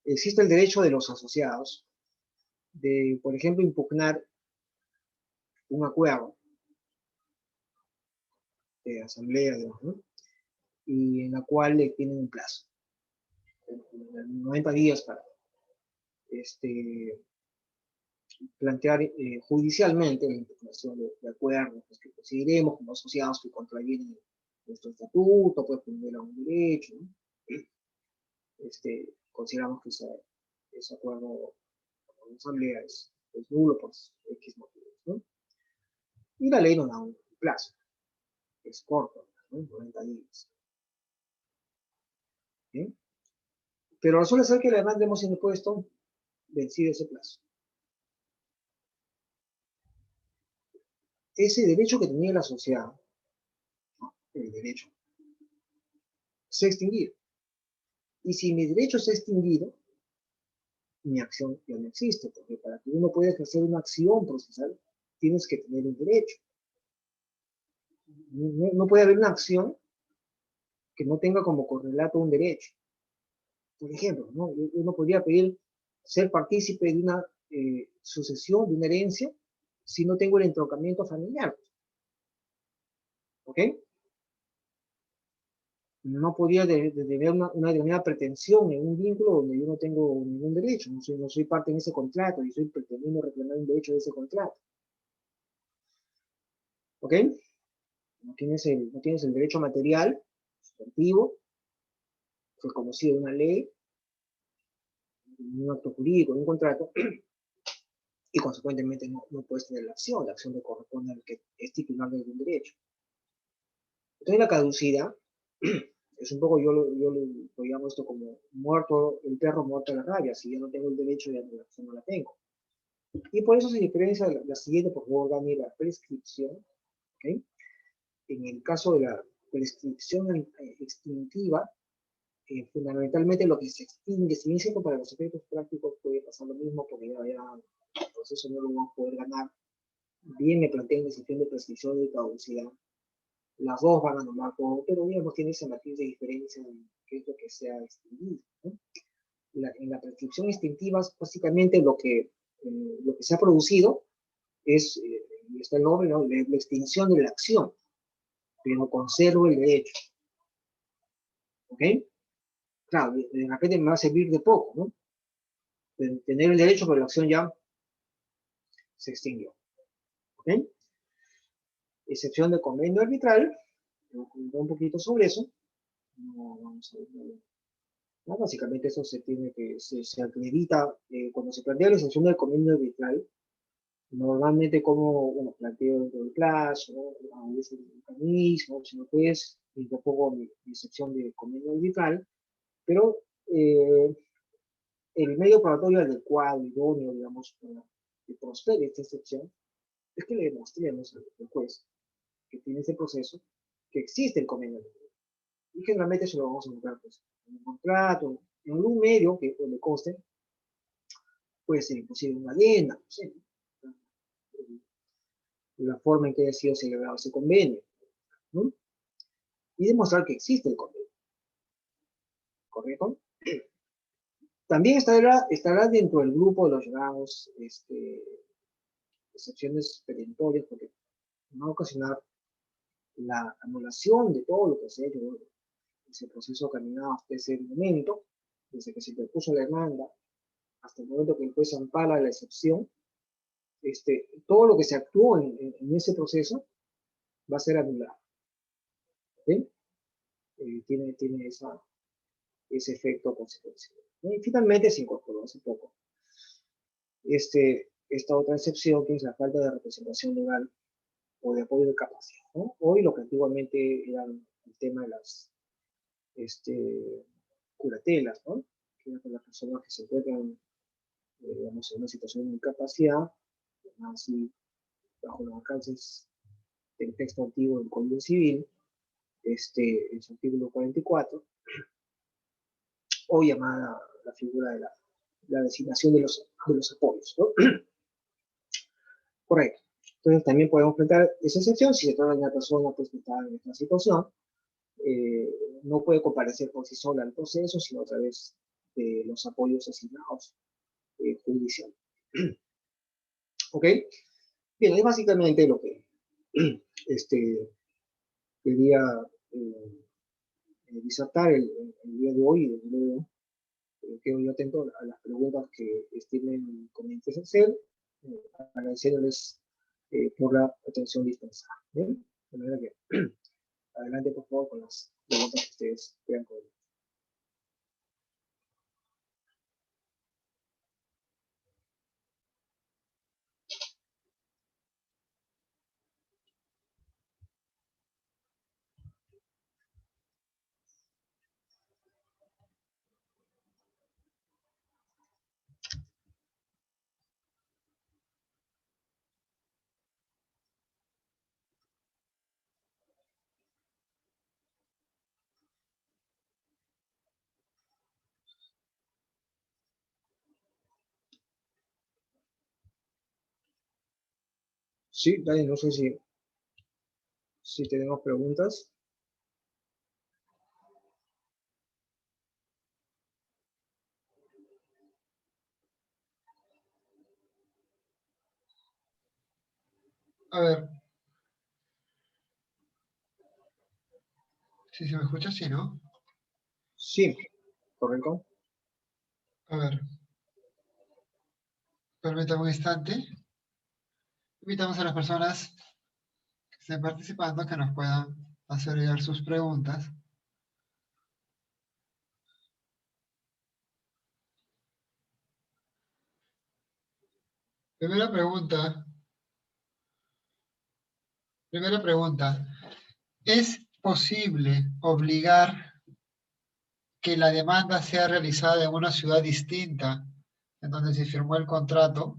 existe el derecho de los asociados de, por ejemplo, impugnar un acuerdo de asamblea, digamos, ¿no? Y en la cual le tienen un plazo, 90 días para plantear judicialmente la impugnación de acuerdos pues, que consideremos como asociados que contravienen nuestro estatuto, pues vulneran un derecho, ¿no? Consideramos que ese acuerdo con la asamblea es nulo por X motivos, ¿no? Y la ley nos da un plazo, que es corto, ¿no? 90 días. ¿Sí? Pero resulta ser que la demanda hemos impuesto vencido ese plazo. Ese derecho que tenía el asociado, ¿no? El derecho, se ha extinguido. Y si mi derecho se ha extinguido, mi acción ya no existe, porque para que uno pueda ejercer una acción procesal, tienes que tener un derecho. No puede haber una acción que no tenga como correlato un derecho. Por ejemplo, ¿no? Uno podría pedir ser partícipe de una sucesión, de una herencia, si no tengo el entroncamiento familiar. ¿Ok? No podría tener una determinada pretensión en un vínculo donde yo no tengo ningún derecho, no soy parte en ese contrato y estoy pretendiendo reclamar un derecho de ese contrato. ¿Ok? No tienes el derecho material, sustantivo, reconocido en una ley, en un acto jurídico, en un contrato, y consecuentemente no puedes tener la acción le corresponde al que es titular de algún derecho. Entonces la caducidad es un poco, yo lo llamo esto como muerto el perro, muerta la rabia. Si yo no tengo el derecho, ya la acción no la tengo. Y por eso se diferencia la siguiente, por favor, Dani, la prescripción. ¿Okay? En el caso de la prescripción extintiva, fundamentalmente lo que se extingue, si bien cierto para los efectos prácticos puede pasar lo mismo, porque ya el proceso no lo van a poder ganar. Bien me plantean la excepción de prescripción y caducidad. Las dos van a anular todo, pero digamos tiene ese matiz de diferencia en qué es lo que se ha extinguido, ¿no? En la prescripción extintiva, básicamente lo que se ha producido es, está el nombre, ¿no? La extinción de la acción, pero conservo el derecho. ¿Ok? Claro, de repente me va a servir de poco, ¿no? Tener el derecho, pero la acción ya se extinguió. ¿Ok? Excepción de convenio arbitral, voy a comentar un poquito sobre eso. No vamos a ver ¿no? Básicamente eso se acredita cuando se plantea la excepción del convenio arbitral. Normalmente como, bueno, planteo dentro del plazo, ¿no? A veces el mecanismo, si no puedes, tampoco mi excepción de convenio arbitral, pero el medio probatorio adecuado, idóneo, digamos, para que prospere esta excepción, es que le demostremos al juez que tiene ese proceso, que existe el convenio arbitral. Y generalmente se lo vamos a encontrar pues, en un contrato, en algún medio que le conste, puede ser inclusive una adenda, no sé, la forma en que haya sido celebrado ese convenio, ¿no? Y demostrar que existe el convenio, ¿correcto? También estará dentro del grupo de los llamados excepciones perentorias, porque no va a ocasionar la anulación de todo lo que se ha hecho, ese proceso caminado hasta ese momento, desde que se interpuso la demanda hasta el momento que el juez ampara la excepción, todo lo que se actuó en ese proceso va a ser anulado. ¿Sí? Tiene ese efecto consecuencial. Y finalmente se incorporó hace poco esta otra excepción, que es la falta de representación legal o de apoyo de capacidad, ¿no? Hoy lo que antiguamente era el tema de las curatelas, ¿no? Que eran las personas que se encuentran, digamos, en una situación de incapacidad, así bajo los alcances del texto antiguo del Código Civil, en su artículo 44, o llamada la figura de la designación de los apoyos, ¿no? Correcto. Entonces también podemos plantear esa excepción si se trata de una persona pues, que está en esta situación, no puede comparecer por sí sola al proceso, sino a través de los apoyos asignados judicial. ¿Ok? Bien, es básicamente lo que quería disertar el día de hoy, y luego quedo yo atento a las preguntas que estimen convenientes hacer, agradeciéndoles por la atención dispensada. ¿Bien? De manera que adelante, por favor, con las preguntas que ustedes crean convenientes. Sí, Dani, no sé si tenemos preguntas. A ver, si se me escucha, sí, ¿no? Sí, correcto. A ver, permítame un instante. Invitamos a las personas que estén participando que nos puedan hacer llegar sus preguntas. Primera pregunta. ¿Es posible obligar que la demanda sea realizada en una ciudad distinta en donde se firmó el contrato?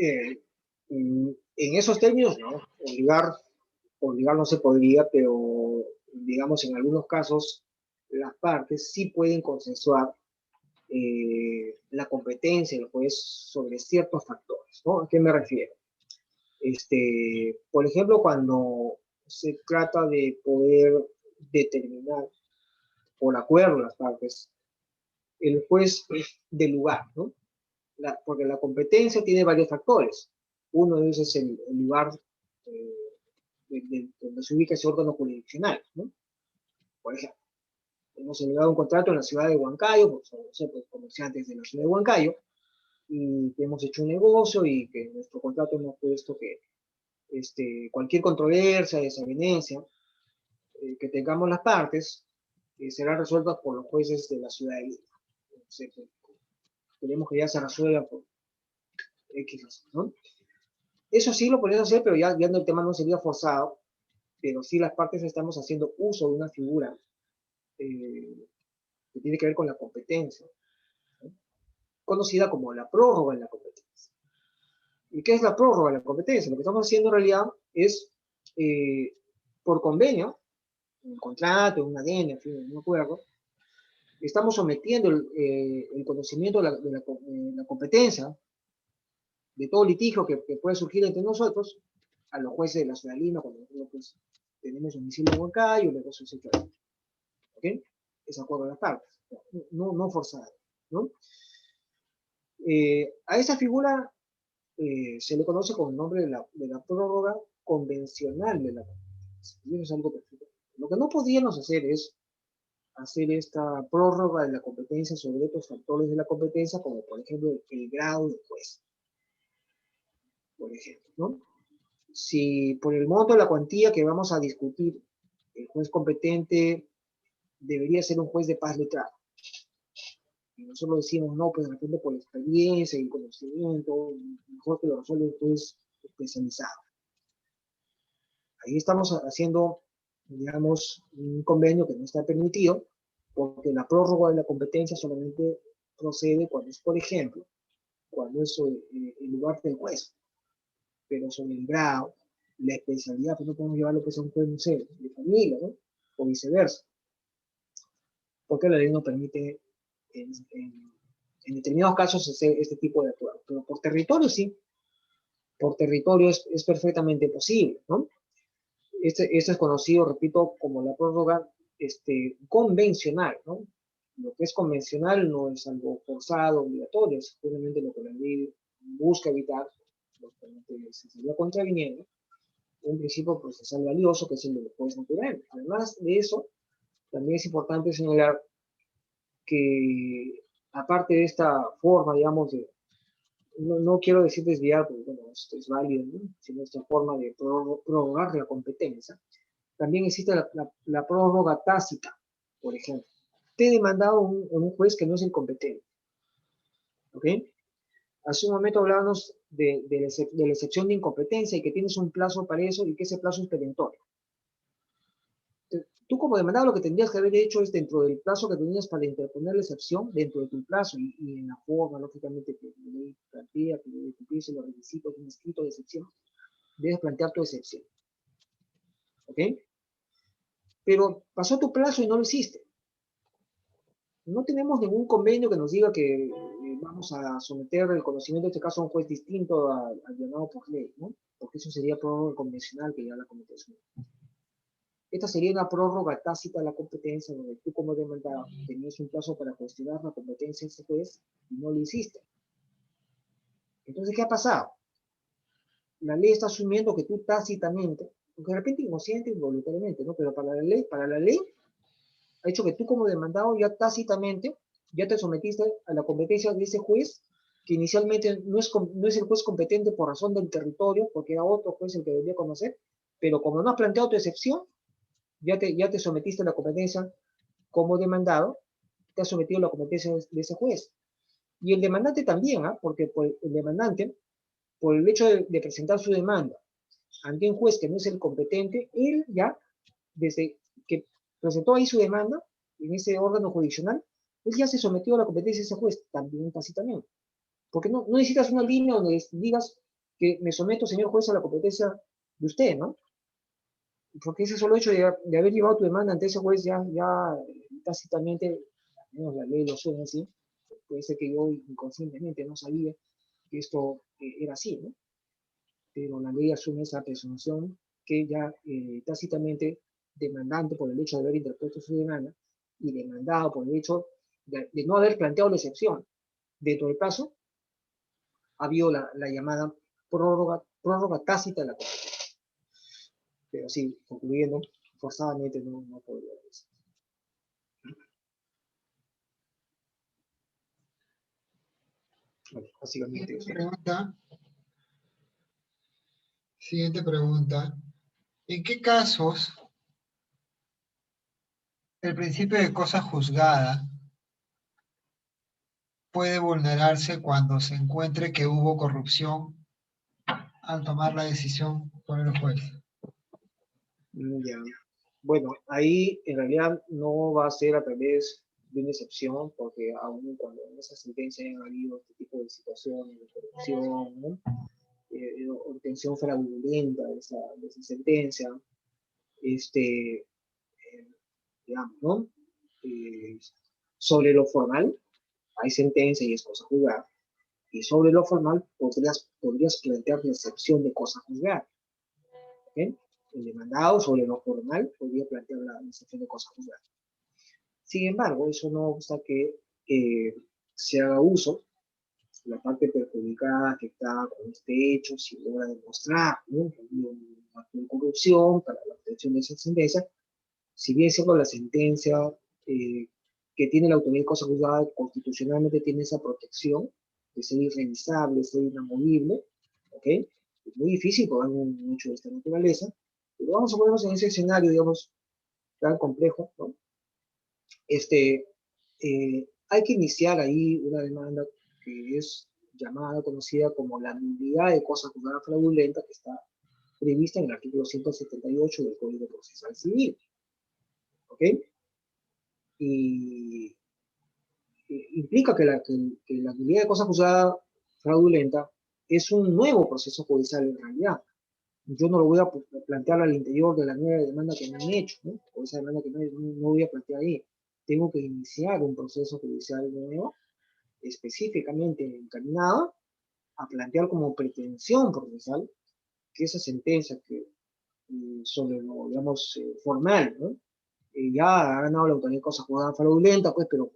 En esos términos, no. Obligar no se podría, pero digamos en algunos casos las partes sí pueden consensuar la competencia del juez sobre ciertos factores, ¿no? ¿A qué me refiero? Por ejemplo, cuando se trata de poder determinar por acuerdo las partes el juez del lugar, ¿no? Porque la competencia tiene varios factores. Uno de ellos es el lugar donde se ubica ese órgano jurisdiccional, ¿no? Por ejemplo, hemos celebrado un contrato en la ciudad de Huancayo, pues, no sé, pues, comerciantes de la ciudad de Huancayo, y que hemos hecho un negocio y que en nuestro contrato hemos puesto que cualquier controversia, desavenencia que tengamos las partes, serán resueltas por los jueces de la ciudad de Lima. No sé, esperemos que ya se resuelva por X razón, ¿no? Eso sí lo podemos hacer, pero ya el tema no sería forzado, pero sí las partes estamos haciendo uso de una figura que tiene que ver con la competencia, ¿no? Conocida como la prórroga en la competencia. ¿Y qué es la prórroga en la competencia? Lo que estamos haciendo en realidad es, por convenio, un contrato, un ADN, en fin, un acuerdo, estamos sometiendo el conocimiento de la competencia, de todo litigio que puede surgir entre nosotros, a los jueces de la ciudad de Lima, cuando nosotros pues, tenemos domicilio en Huancayo, el negocio se hecho ahí. ¿Ok? Es acuerdo de las partes, no forzado, ¿no? A esa figura se le conoce con el nombre de la prórroga convencional de la competencia. Y eso es algo perfecto. Lo que no podíamos hacer es hacer esta prórroga de la competencia sobre otros factores de la competencia, como por ejemplo el grado de juez, por ejemplo, ¿no? Si por el monto de la cuantía que vamos a discutir, el juez competente debería ser un juez de paz letrado. Y nosotros decimos, no, pues de repente por la experiencia y el conocimiento, mejor que lo resuelva un juez especializado. Ahí estamos haciendo, digamos, un convenio que no está permitido, porque la prórroga de la competencia solamente procede cuando es, por ejemplo, cuando es el lugar del juez. Pero sobre el grado, la especialidad, pues no podemos llevarlo pues a un juez, no sé, de familia, ¿no? O viceversa. Porque la ley no permite, en determinados casos, hacer este tipo de acuerdos. Pero por territorio sí. Por territorio es perfectamente posible, ¿no? Este es conocido, repito, como la prórroga convencional, ¿no? Lo que es convencional no es algo forzado, obligatorio, es simplemente lo que la ley busca evitar, lo que se estaría contraviniendo, un principio procesal valioso que es el de los jueces naturales. Además de eso, también es importante señalar que, aparte de esta forma, digamos, no quiero decir desviar, porque bueno, esto es válido, ¿no? Sino esta forma de prorrogar la competencia, también existe la prórroga tácita, por ejemplo. Te he demandado un juez que no es el competente. ¿Ok? Hace un momento hablábamos de la excepción de incompetencia y que tienes un plazo para eso y que ese plazo es perentorio. Tú como demandado lo que tendrías que haber hecho es dentro del plazo que tenías para interponer la excepción, dentro de tu plazo y en la forma, lógicamente, que la ley plantea, que debe cumplirse los requisitos de un escrito de excepción, debes plantear tu excepción. ¿Ok? Pero pasó tu plazo y no lo hiciste. No tenemos ningún convenio que nos diga que vamos a someter el conocimiento de este caso a un juez distinto al llamado por ley, ¿no? Porque eso sería prórroga convencional que ya la competencia. Esta sería una prórroga tácita de la competencia, donde tú como demandado tenías un plazo para cuestionar la competencia de ese juez y no lo hiciste. Entonces, ¿qué ha pasado? La ley está asumiendo que tú tácitamente, aunque de repente inocente, involuntariamente, ¿no? Pero para la ley ha hecho que tú como demandado ya tácitamente ya te sometiste a la competencia de ese juez, que inicialmente no es el juez competente por razón del territorio, porque era otro juez el que debía conocer, pero como no has planteado tu excepción, ya te sometiste a la competencia como demandado, te has sometido a la competencia de ese juez. Y el demandante también, porque el demandante, por el hecho de presentar su demanda ante un juez que no es el competente, él ya, desde que presentó ahí su demanda, en ese órgano jurisdiccional, él ya se sometió a la competencia de ese juez, también tácitamente. Porque no necesitas una línea donde digas que me someto, señor juez, a la competencia de usted, ¿no? Porque ese solo hecho de haber llevado tu demanda ante ese juez ya tácitamente, al menos la ley lo suena así, puede ser que yo inconscientemente no sabía que esto era así, ¿no? Pero la ley asume esa presunción que ya tácitamente demandante por el hecho de haber interpuesto su demanda y demandado por el hecho de no haber planteado la excepción dentro del plazo, ha habido la llamada prórroga tácita de la competencia. Pero sí, concluyendo, forzadamente no podría decir. Bueno, básicamente eso. Siguiente pregunta. ¿En qué casos El principio de cosa juzgada puede vulnerarse cuando se encuentre que hubo corrupción al tomar la decisión por el juez. Ya. Bueno, ahí en realidad no va a ser a través de una excepción, porque aún cuando en esa sentencia hayan habido este tipo de situaciones de corrupción, ¿no? Obtención fraudulenta de esa sentencia, digamos, ¿no? Eh, sobre lo formal, hay sentencia y es cosa juzgada, y sobre lo formal podrías plantear la excepción de cosa juzgada. ¿Okay? El demandado sobre lo formal podría plantear la excepción de cosa juzgada. Sin embargo, eso no obsta que se haga uso, la parte perjudicada, afectada con este hecho, si logra demostrar, ¿no?, que había un acto de corrupción para la obtención de esa sentencia, si bien es cierto la sentencia que tiene la autoridad de cosa juzgada constitucionalmente tiene esa protección de ser irrevisable, ser inamovible, ¿ok? Es muy difícil por un hecho de esta naturaleza, pero vamos a ponernos en ese escenario, digamos, tan complejo, ¿no? Hay que iniciar ahí una demanda que es llamada, conocida como la nulidad de cosa juzgada fraudulenta, que está prevista en el artículo 178 del Código Procesal Civil, ¿ok? Y implica que la nulidad de cosa juzgada fraudulenta es un nuevo proceso judicial en realidad. Yo no lo voy a plantear al interior de la nueva demanda que me han hecho, ¿no? O esa demanda que no voy a plantear ahí. Tengo que iniciar un proceso judicial nuevo, específicamente encaminado a plantear como pretensión procesal que esa sentencia que sobre lo, digamos, formal, ¿no? Ya ha ganado la autoridad de cosa juzgada fraudulenta, pues, pero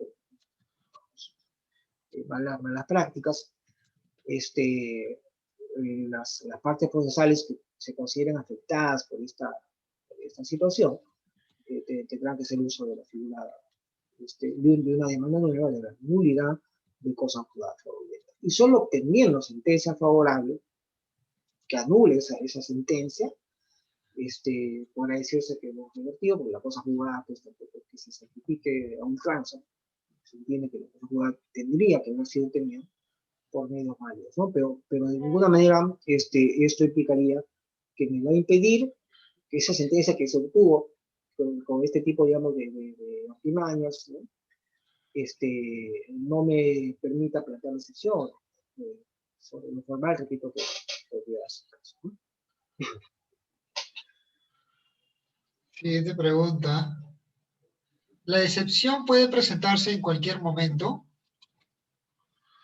malas prácticas, las partes procesales que se consideren afectadas por esta situación tendrán que hacer uso de la figura de una demanda nueva de la nulidad de cosa juzgada fraudulenta. Y solo obteniendo sentencia favorable que anule esa sentencia, podrá decirse que hemos revertido, porque la cosa juzgada pues tampoco es que se certifique a un tranza, se entiende que la cosa juzgada tendría que haber sido obtenida por medios válidos, ¿no? Pero de ninguna manera esto implicaría que me va a impedir que esa sentencia que se obtuvo con este tipo, digamos, de artimañas, ¿no? No me permita plantear la excepción. Sobre lo formal, repito que podría ser caso, ¿no? Siguiente pregunta. ¿La excepción puede presentarse en cualquier momento?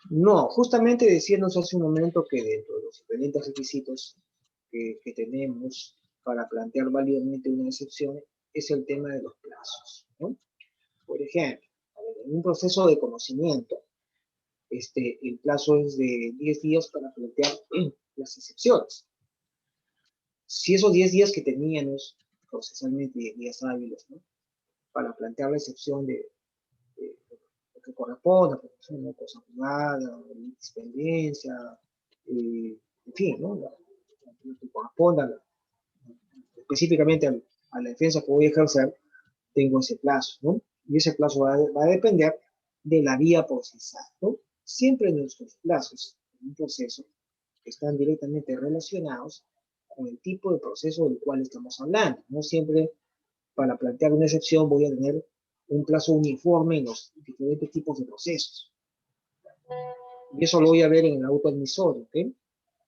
No, justamente decíamos hace un momento que dentro de los diferentes requisitos que tenemos para plantear válidamente una excepción es el tema de los plazos, ¿no? Por ejemplo, en un proceso de conocimiento, el plazo es de 10 días para plantear las excepciones. Si esos 10 días que teníamos procesalmente, 10 días hábiles, ¿no?, para plantear la excepción de lo que corresponda, por ejemplo, cosa juzgada, independencia, en fin, ¿no?, lo que corresponda específicamente a la defensa que voy a ejercer, tengo ese plazo, ¿no? Y ese plazo va a depender de la vía procesal, ¿no? Siempre nuestros plazos en un proceso están directamente relacionados con el tipo de proceso del cual estamos hablando. No siempre para plantear una excepción voy a tener un plazo uniforme en los diferentes tipos de procesos. Y eso lo voy a ver en el auto admisorio, ¿ok?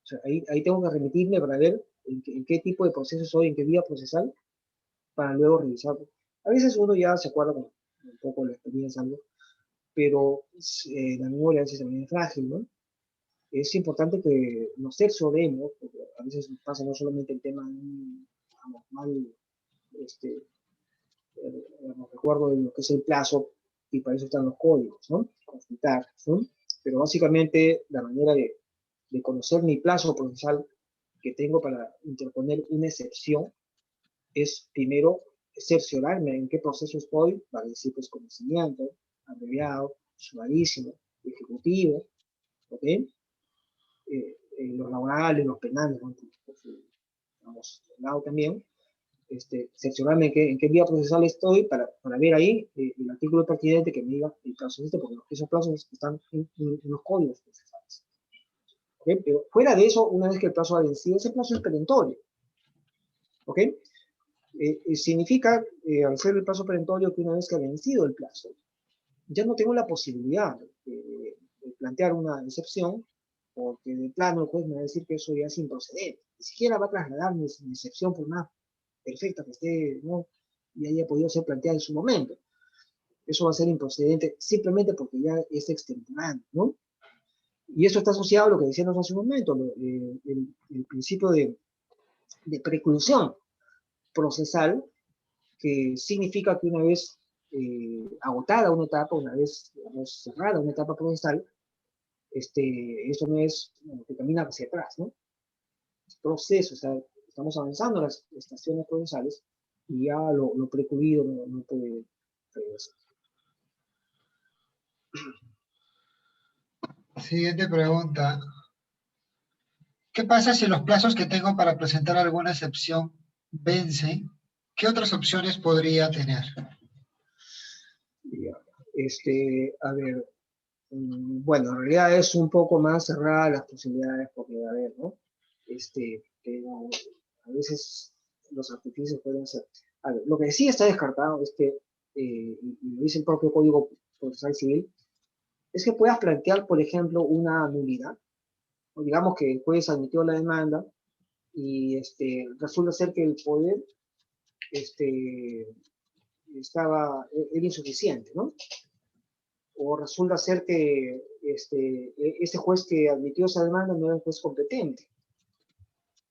O sea, ahí tengo que remitirme para ver en qué tipo de proceso soy, en qué vía procesal, para luego revisar. A veces uno ya se acuerda con un poco la experiencia, algo, pero la memoria a veces también es frágil, ¿no? Es importante que nos cercioremos, porque a veces nos pasa no solamente el tema de un, digamos, mal, recuerdo de lo que es el plazo, y para eso están los códigos, ¿no? Consultar, ¿no? Pero básicamente la manera de conocer mi plazo procesal que tengo para interponer una excepción es primero cerciorarme en qué proceso estoy, para decir pues conocimiento, abreviado, sumarísimo, ejecutivo, ¿ok? Los laborales, los penales, ¿no?, por su, digamos, lado también, cerciorarme en qué vía procesal estoy para ver ahí el artículo pertinente que me diga el plazo porque esos plazos están en los códigos procesales. ¿Okay? Pero fuera de eso, una vez que el plazo ha vencido, ese plazo es perentorio. ¿Ok? Significa, al ser el plazo perentorio, que una vez que ha vencido el plazo, ya no tengo la posibilidad de plantear una excepción, porque de plano el juez me va a decir que eso ya es improcedente. Ni siquiera va a trasladar mi excepción por más perfecta que esté, ¿no? Y haya podido ser planteada en su momento. Eso va a ser improcedente simplemente porque ya es extemporáneo, ¿no? Y eso está asociado a lo que decíamos hace un momento, el principio de preclusión procesal, que significa que una vez agotada una etapa, una vez, digamos, cerrada una etapa procesal, eso no es que camina hacia atrás, ¿no? Es proceso, o sea, estamos avanzando en las estaciones procesales y ya lo precluido no puede regresar. Siguiente pregunta. ¿Qué pasa si los plazos que tengo para presentar alguna excepción vencen? ¿Qué otras opciones podría tener? Ya. A ver, bueno, en realidad es un poco más cerrada las posibilidades porque, a ver, ¿no? Pero a veces los artificios pueden ser. A ver, lo que sí está descartado es que, y lo dice el propio Código Procesal Civil, es que puedas plantear, por ejemplo, una nulidad. O digamos que el juez admitió la demanda y resulta ser que el poder era insuficiente, ¿no? O resulta ser que este juez que admitió esa demanda no era un juez competente.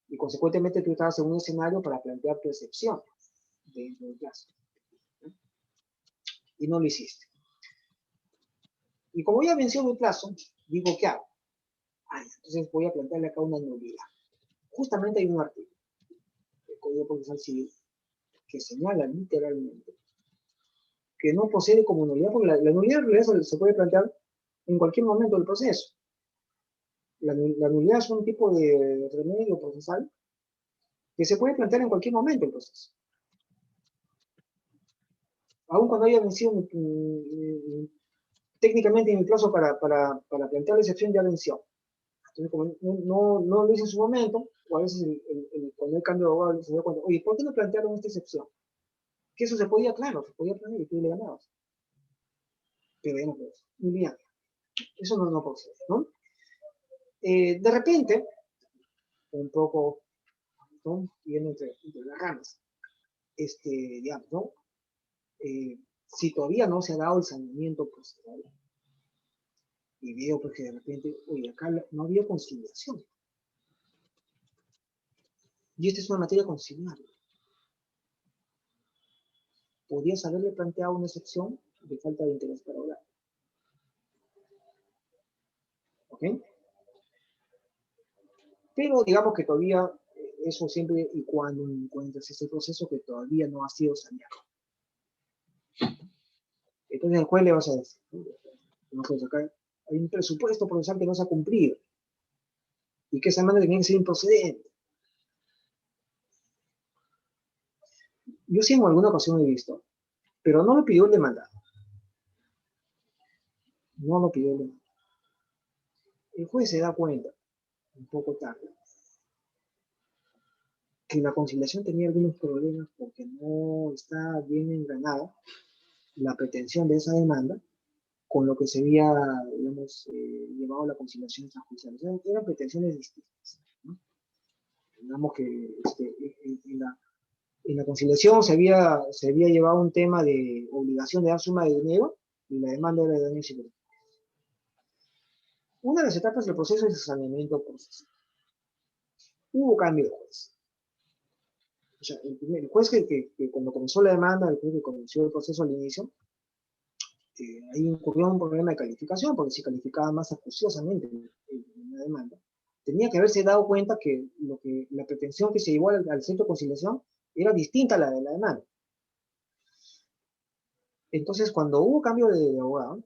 Y consecuentemente tú estabas en un escenario para plantear tu excepción dentro del plazo, ¿no? Y no lo hiciste. Y como ya venció mi plazo, digo, ¿qué hago? Entonces voy a plantearle acá una nulidad. Justamente hay un artículo del Código Procesal Civil que señala literalmente que no procede como nulidad, porque la nulidad en realidad se puede plantear en cualquier momento del proceso. La nulidad es un tipo de remedio procesal que se puede plantear en cualquier momento del proceso. Aun cuando haya vencido técnicamente mi plazo para plantear la excepción ya venció. Entonces, como no lo hice en su momento, o a veces cuando hay cambio de abogado se da cuenta, oye, ¿por qué no plantearon esta excepción? Que eso se podía, claro, se podía planear y tú le ganabas. Pero ya no puedes. Bien. Eso no procede, ¿no? De repente, un poco, ¿no? Yendo entre las ramas, digamos, ¿no? Si todavía no se ha dado el saneamiento procesal, y veo pues que de repente, oye, acá no había conciliación. Y esta es una materia conciliable. Podrías haberle planteado una excepción de falta de interés para hablar. ¿Ok? Pero digamos que todavía, eso siempre y cuando encuentres ese proceso que todavía no ha sido saneado. Entonces al juez le vas a decir, no puedes sacar, hay un presupuesto procesal que no se ha cumplido y que esa demanda tenía que ser improcedente. Yo sí en alguna ocasión he visto, pero no lo pidió el demandado. No lo pidió el demandado. El juez se da cuenta, un poco tarde, que la conciliación tenía algunos problemas porque no está bien engranada la pretensión de esa demanda con lo que se había, digamos, llevado a la conciliación extrajudicial. O sea, eran pretensiones distintas, ¿no? Digamos que en la conciliación se había llevado un tema de obligación de dar suma de dinero y la demanda era de daños y perjuicios. Una de las etapas del proceso es el saneamiento procesal. Hubo cambio de juez. O sea, el juez que cuando comenzó la demanda, el juez que comenzó el proceso al inicio, ahí ocurrió un problema de calificación, porque se calificaba más acuciosamente la demanda. Tenía que haberse dado cuenta que la pretensión que se llevó al centro de conciliación era distinta a la de la demanda. Entonces, cuando hubo cambio de abogado,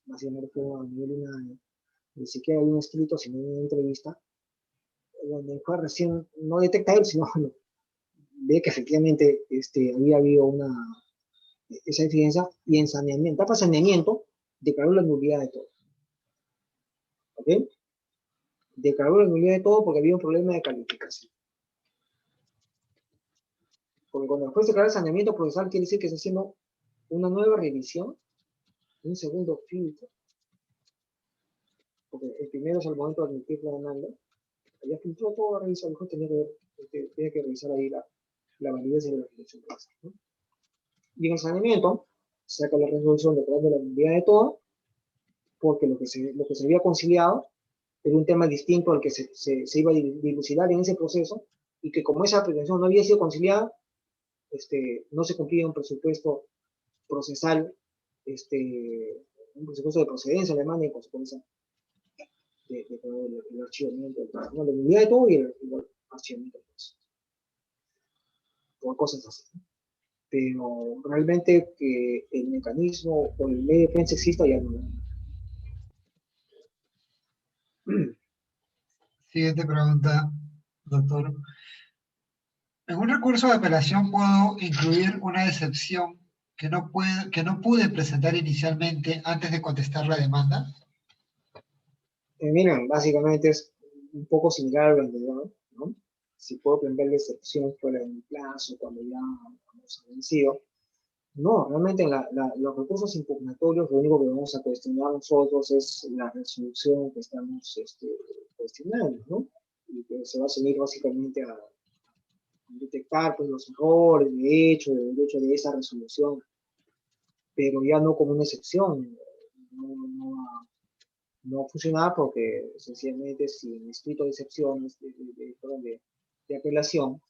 más bien no recuerdo a nivel ni siquiera de un escrito, sino de una entrevista, donde fue recién, no detecta él, sino bueno, ve que efectivamente había habido esa incidencia, y en saneamiento, etapa de saneamiento, declaró la nulidad de todo. ¿Ok? Declaró la nulidad de todo porque había un problema de calificación. Porque cuando después declara el saneamiento procesal, quiere decir que está haciendo una nueva revisión, un segundo filtro, porque el primero es al momento de admitir la demanda, ya filtró todo, revisó, mejor tenía que revisar ahí la validez de la resolución procesal, ¿no? Y en el saneamiento, saca la resolución declarando la nulidad de todo, porque lo que se había conciliado era un tema distinto al que se iba a dilucidar en ese proceso, y que como esa pretensión no había sido conciliada, no se cumplía un presupuesto procesal, un presupuesto de procedencia alemana, y en consecuencia el archivamiento, la nulidad de todo y el archivamiento del proceso. Por cosas así. Pero realmente que el mecanismo o el ley de defensa exista ya no. Siguiente pregunta, doctor. En un recurso de apelación puedo incluir una excepción que no pude presentar inicialmente antes de contestar la demanda. Miren, básicamente es un poco similar a lo anterior, ¿no? Si puedo prender la excepción fuera de mi plazo, cuando ya hemos vencido. No, realmente los recursos impugnatorios, lo único que vamos a cuestionar nosotros es la resolución que estamos cuestionando, ¿no? Y que se va a seguir básicamente a detectar pues, los errores de derecho de esa resolución, pero ya no como una excepción. No va a funcionar porque sencillamente si en el escrito de excepciones de apelación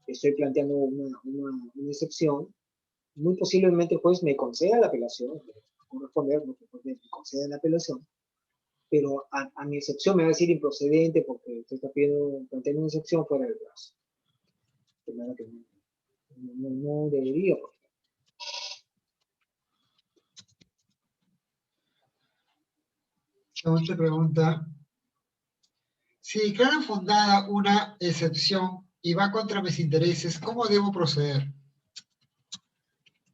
estoy planteando una excepción, muy posiblemente el juez me conceda la apelación, me conceda la apelación, pero a mi excepción me va a decir improcedente porque usted está planteando una excepción fuera del plazo. De manera que no debería. Siguiente pregunta. Si declara fundada una excepción y va contra mis intereses, ¿cómo debo proceder?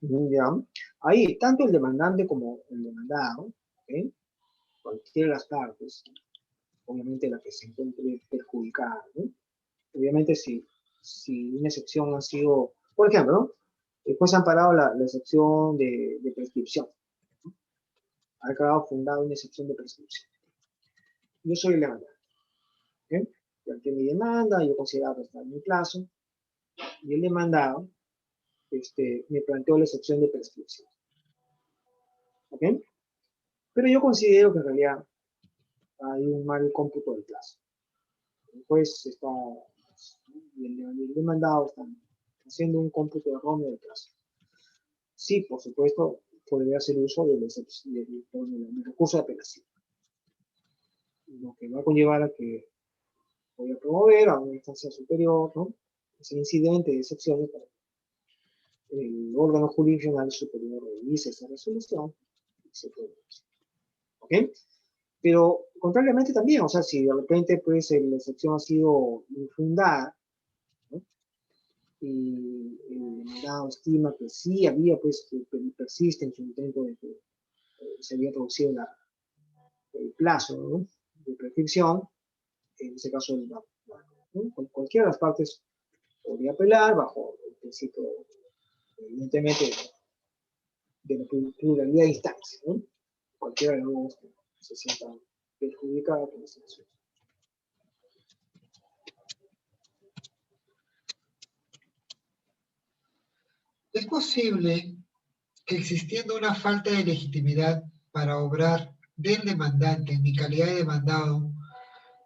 Ya. Ahí, tanto el demandante como el demandado, ¿okay? Cualquiera de las partes, obviamente la que se encuentre perjudicada, ¿no? Obviamente si una excepción ha sido, por ejemplo, ¿no? Después han parado la excepción de prescripción, ¿no? Ha quedado fundada una excepción de prescripción. Yo soy el demandante, ¿okay? Planteé mi demanda, yo consideraba que estaba en mi plazo, y el demandado me planteó la excepción de prescripción, ¿ok? Pero yo considero que en realidad hay un mal cómputo del plazo. El juez y el demandado están haciendo un cómputo erróneo del plazo. Sí, por supuesto, podría hacer uso del recurso de apelación, lo que va a conllevar a que voy a promover a una instancia superior, ¿no? Ese incidente de excepciones para que el órgano jurisdiccional superior revise esa resolución y se pronuncie. ¿Ok? Pero contrariamente también, o sea, si de repente pues la excepción ha sido infundada, ¿no? Y el demandado estima que sí había, pues, que persiste en su intento de que se había producido el plazo, ¿no? De prescripción, en ese caso, ¿no? Cualquiera de las partes podría apelar bajo el principio, evidentemente, de la pluralidad de instancias, ¿no? Cualquiera de los dos que se sienta perjudicada por esta acción. ¿Es posible que existiendo una falta de legitimidad para obrar del demandante en mi calidad de demandado,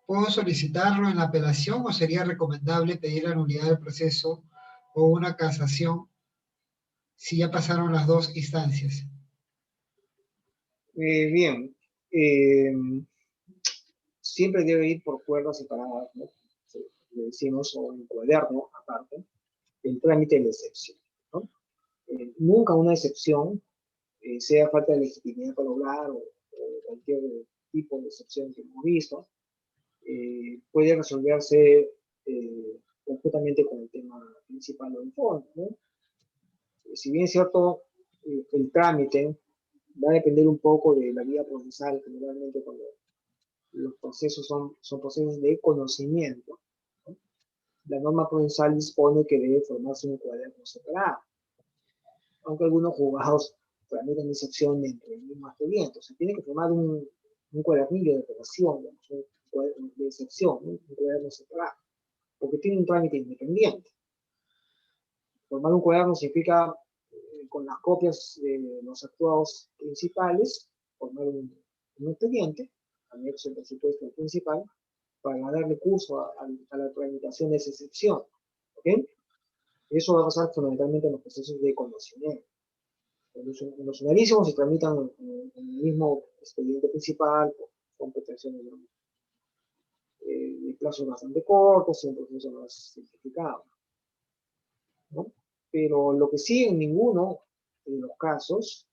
puedo solicitarlo en la apelación o sería recomendable pedir la nulidad del proceso o una casación si ya pasaron las dos instancias? Bien, siempre debe ir por cuerdas separadas, ¿no? Le decimos, o en cuaderno aparte, el trámite de la excepción, ¿no? Nunca una excepción, sea falta de legitimidad para obrar o cualquier tipo de excepción que hemos visto, puede resolverse conjuntamente con el tema principal o el fondo, ¿no? Si bien es cierto, el trámite va a depender un poco de la vía procesal, generalmente cuando los procesos son procesos de conocimiento, ¿no? La norma procesal dispone que debe formarse un cuaderno separado, aunque algunos juzgados tramitan excepción dentro del mismo expediente. O sea, tiene que formar un cuadernillo de operación, digamos, un cuaderno de excepción, ¿no? Un cuaderno separado, porque tiene un trámite independiente. Formar un cuaderno significa, con las copias de los actuados principales, formar un expediente, anexo el presupuesto principal, para darle curso a la tramitación de esa excepción. ¿Ok? Eso va a pasar fundamentalmente en los procesos de conocimiento. En los sumarísimos se tramitan en el mismo expediente principal, con protecciones de plazos bastante cortos, y un proceso más simplificado, ¿no? Pero lo que sí, en ninguno de los casos,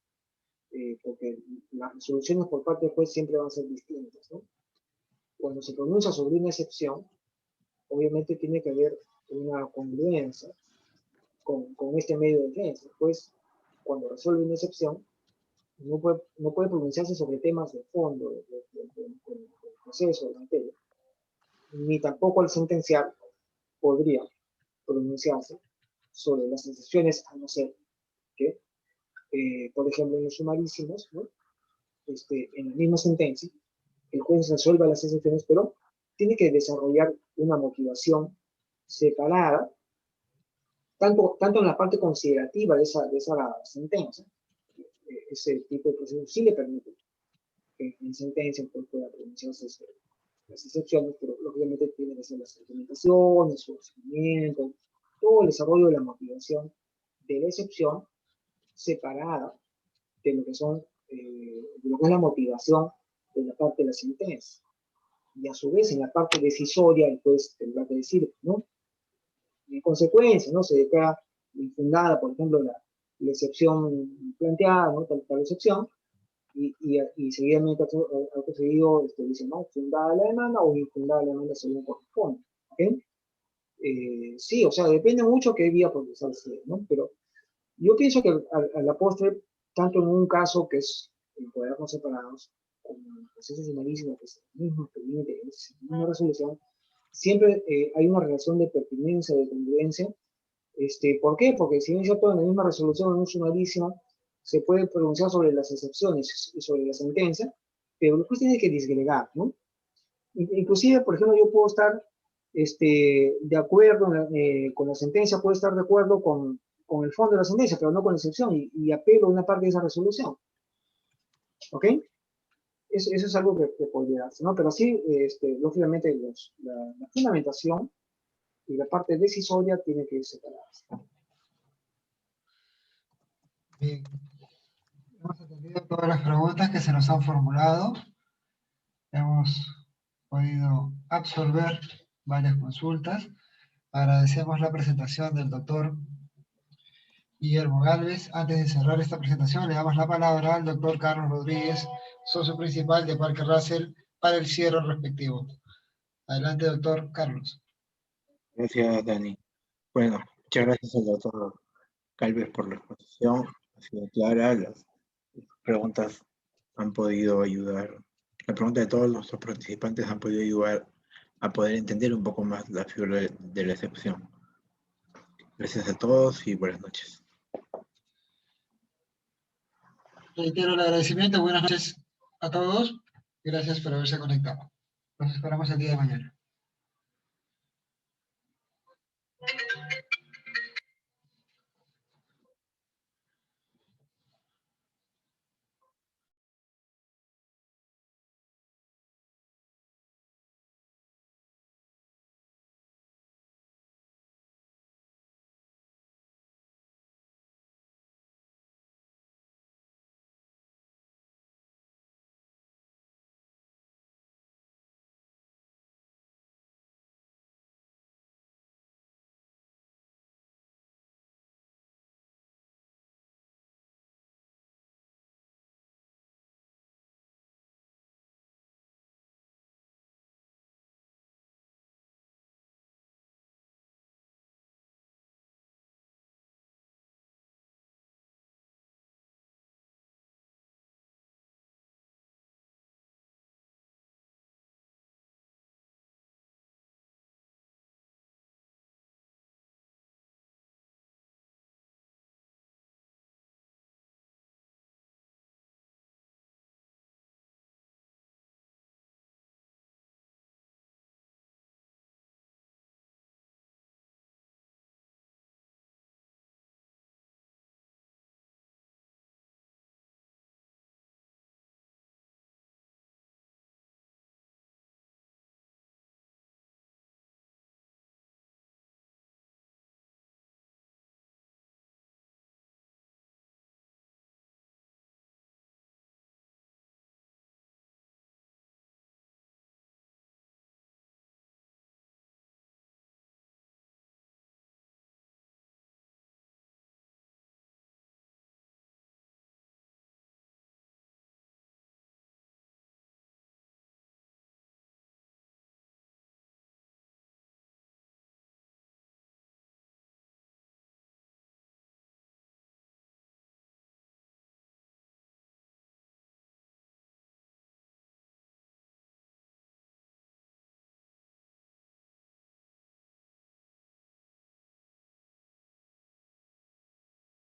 porque las resoluciones por parte del juez siempre van a ser distintas, ¿no? Cuando se pronuncia sobre una excepción, obviamente tiene que haber una congruencia con este medio de defensa. Pues, cuando resuelve una excepción, no puede pronunciarse sobre temas de fondo del proceso, de la materia, ni tampoco al sentenciar podría pronunciarse sobre las excepciones, a no ser que, por ejemplo, en los sumarísimos, ¿no? En la misma sentencia, el juez resuelva las excepciones, pero tiene que desarrollar una motivación separada, tanto en la parte considerativa de esa sentencia. Ese tipo de proceso sí le permite que en sentencia el juez pueda pronunciarse sobre las excepciones, pero lógicamente tiene que ser las argumentaciones, su procedimiento, todo el desarrollo de la motivación de la excepción separada de lo que es la motivación de la parte de la sentencia. Y a su vez, en la parte decisoria, el juez tendrá que decir, ¿no? En consecuencia, ¿no? Se declara infundada, por ejemplo, la excepción planteada, ¿no? Tal excepción, y seguidamente acto seguido dice, ¿no? Fundada la demanda o infundada la demanda según corresponde. ¿Okay? Sí, o sea, depende mucho qué vía procesal sea, ¿no? Pero yo pienso que a la postre, tanto en un caso que es en cuadernos separados, como en procesos sumarísimos, que es el mismo expediente, es la misma resolución, siempre hay una relación de pertinencia, de congruencia. ¿Por qué? Porque si bien es cierto, en la misma resolución, en un sumarísimo, se puede pronunciar sobre las excepciones y sobre la sentencia, pero después tiene que disgregar, ¿no? Inclusive, por ejemplo, yo puedo estar de acuerdo con la sentencia, puedo estar de acuerdo con el fondo de la sentencia, pero no con la excepción, y apelo a una parte de esa resolución. ¿Ok? Eso es algo que podría darse, ¿no? Pero sí, lógicamente, la fundamentación y la parte decisoria tiene que separarse. Bien. Hemos atendido todas las preguntas que se nos han formulado. Hemos podido absorber varias consultas. Agradecemos la presentación del doctor Guillermo Gálvez. Antes de cerrar esta presentación, le damos la palabra al doctor Carlos Rodríguez, socio principal de Parker Russell, para el cierre respectivo. Adelante, doctor Carlos. Gracias, Dani. Bueno, muchas gracias al doctor Gálvez por la exposición. Ha sido clara, las preguntas han podido ayudar. La pregunta de todos nuestros participantes han podido ayudar a poder entender un poco más la figura de la excepción. Gracias a todos y buenas noches. Reitero el agradecimiento. Buenas noches a todos. Gracias por haberse conectado. Nos esperamos el día de mañana.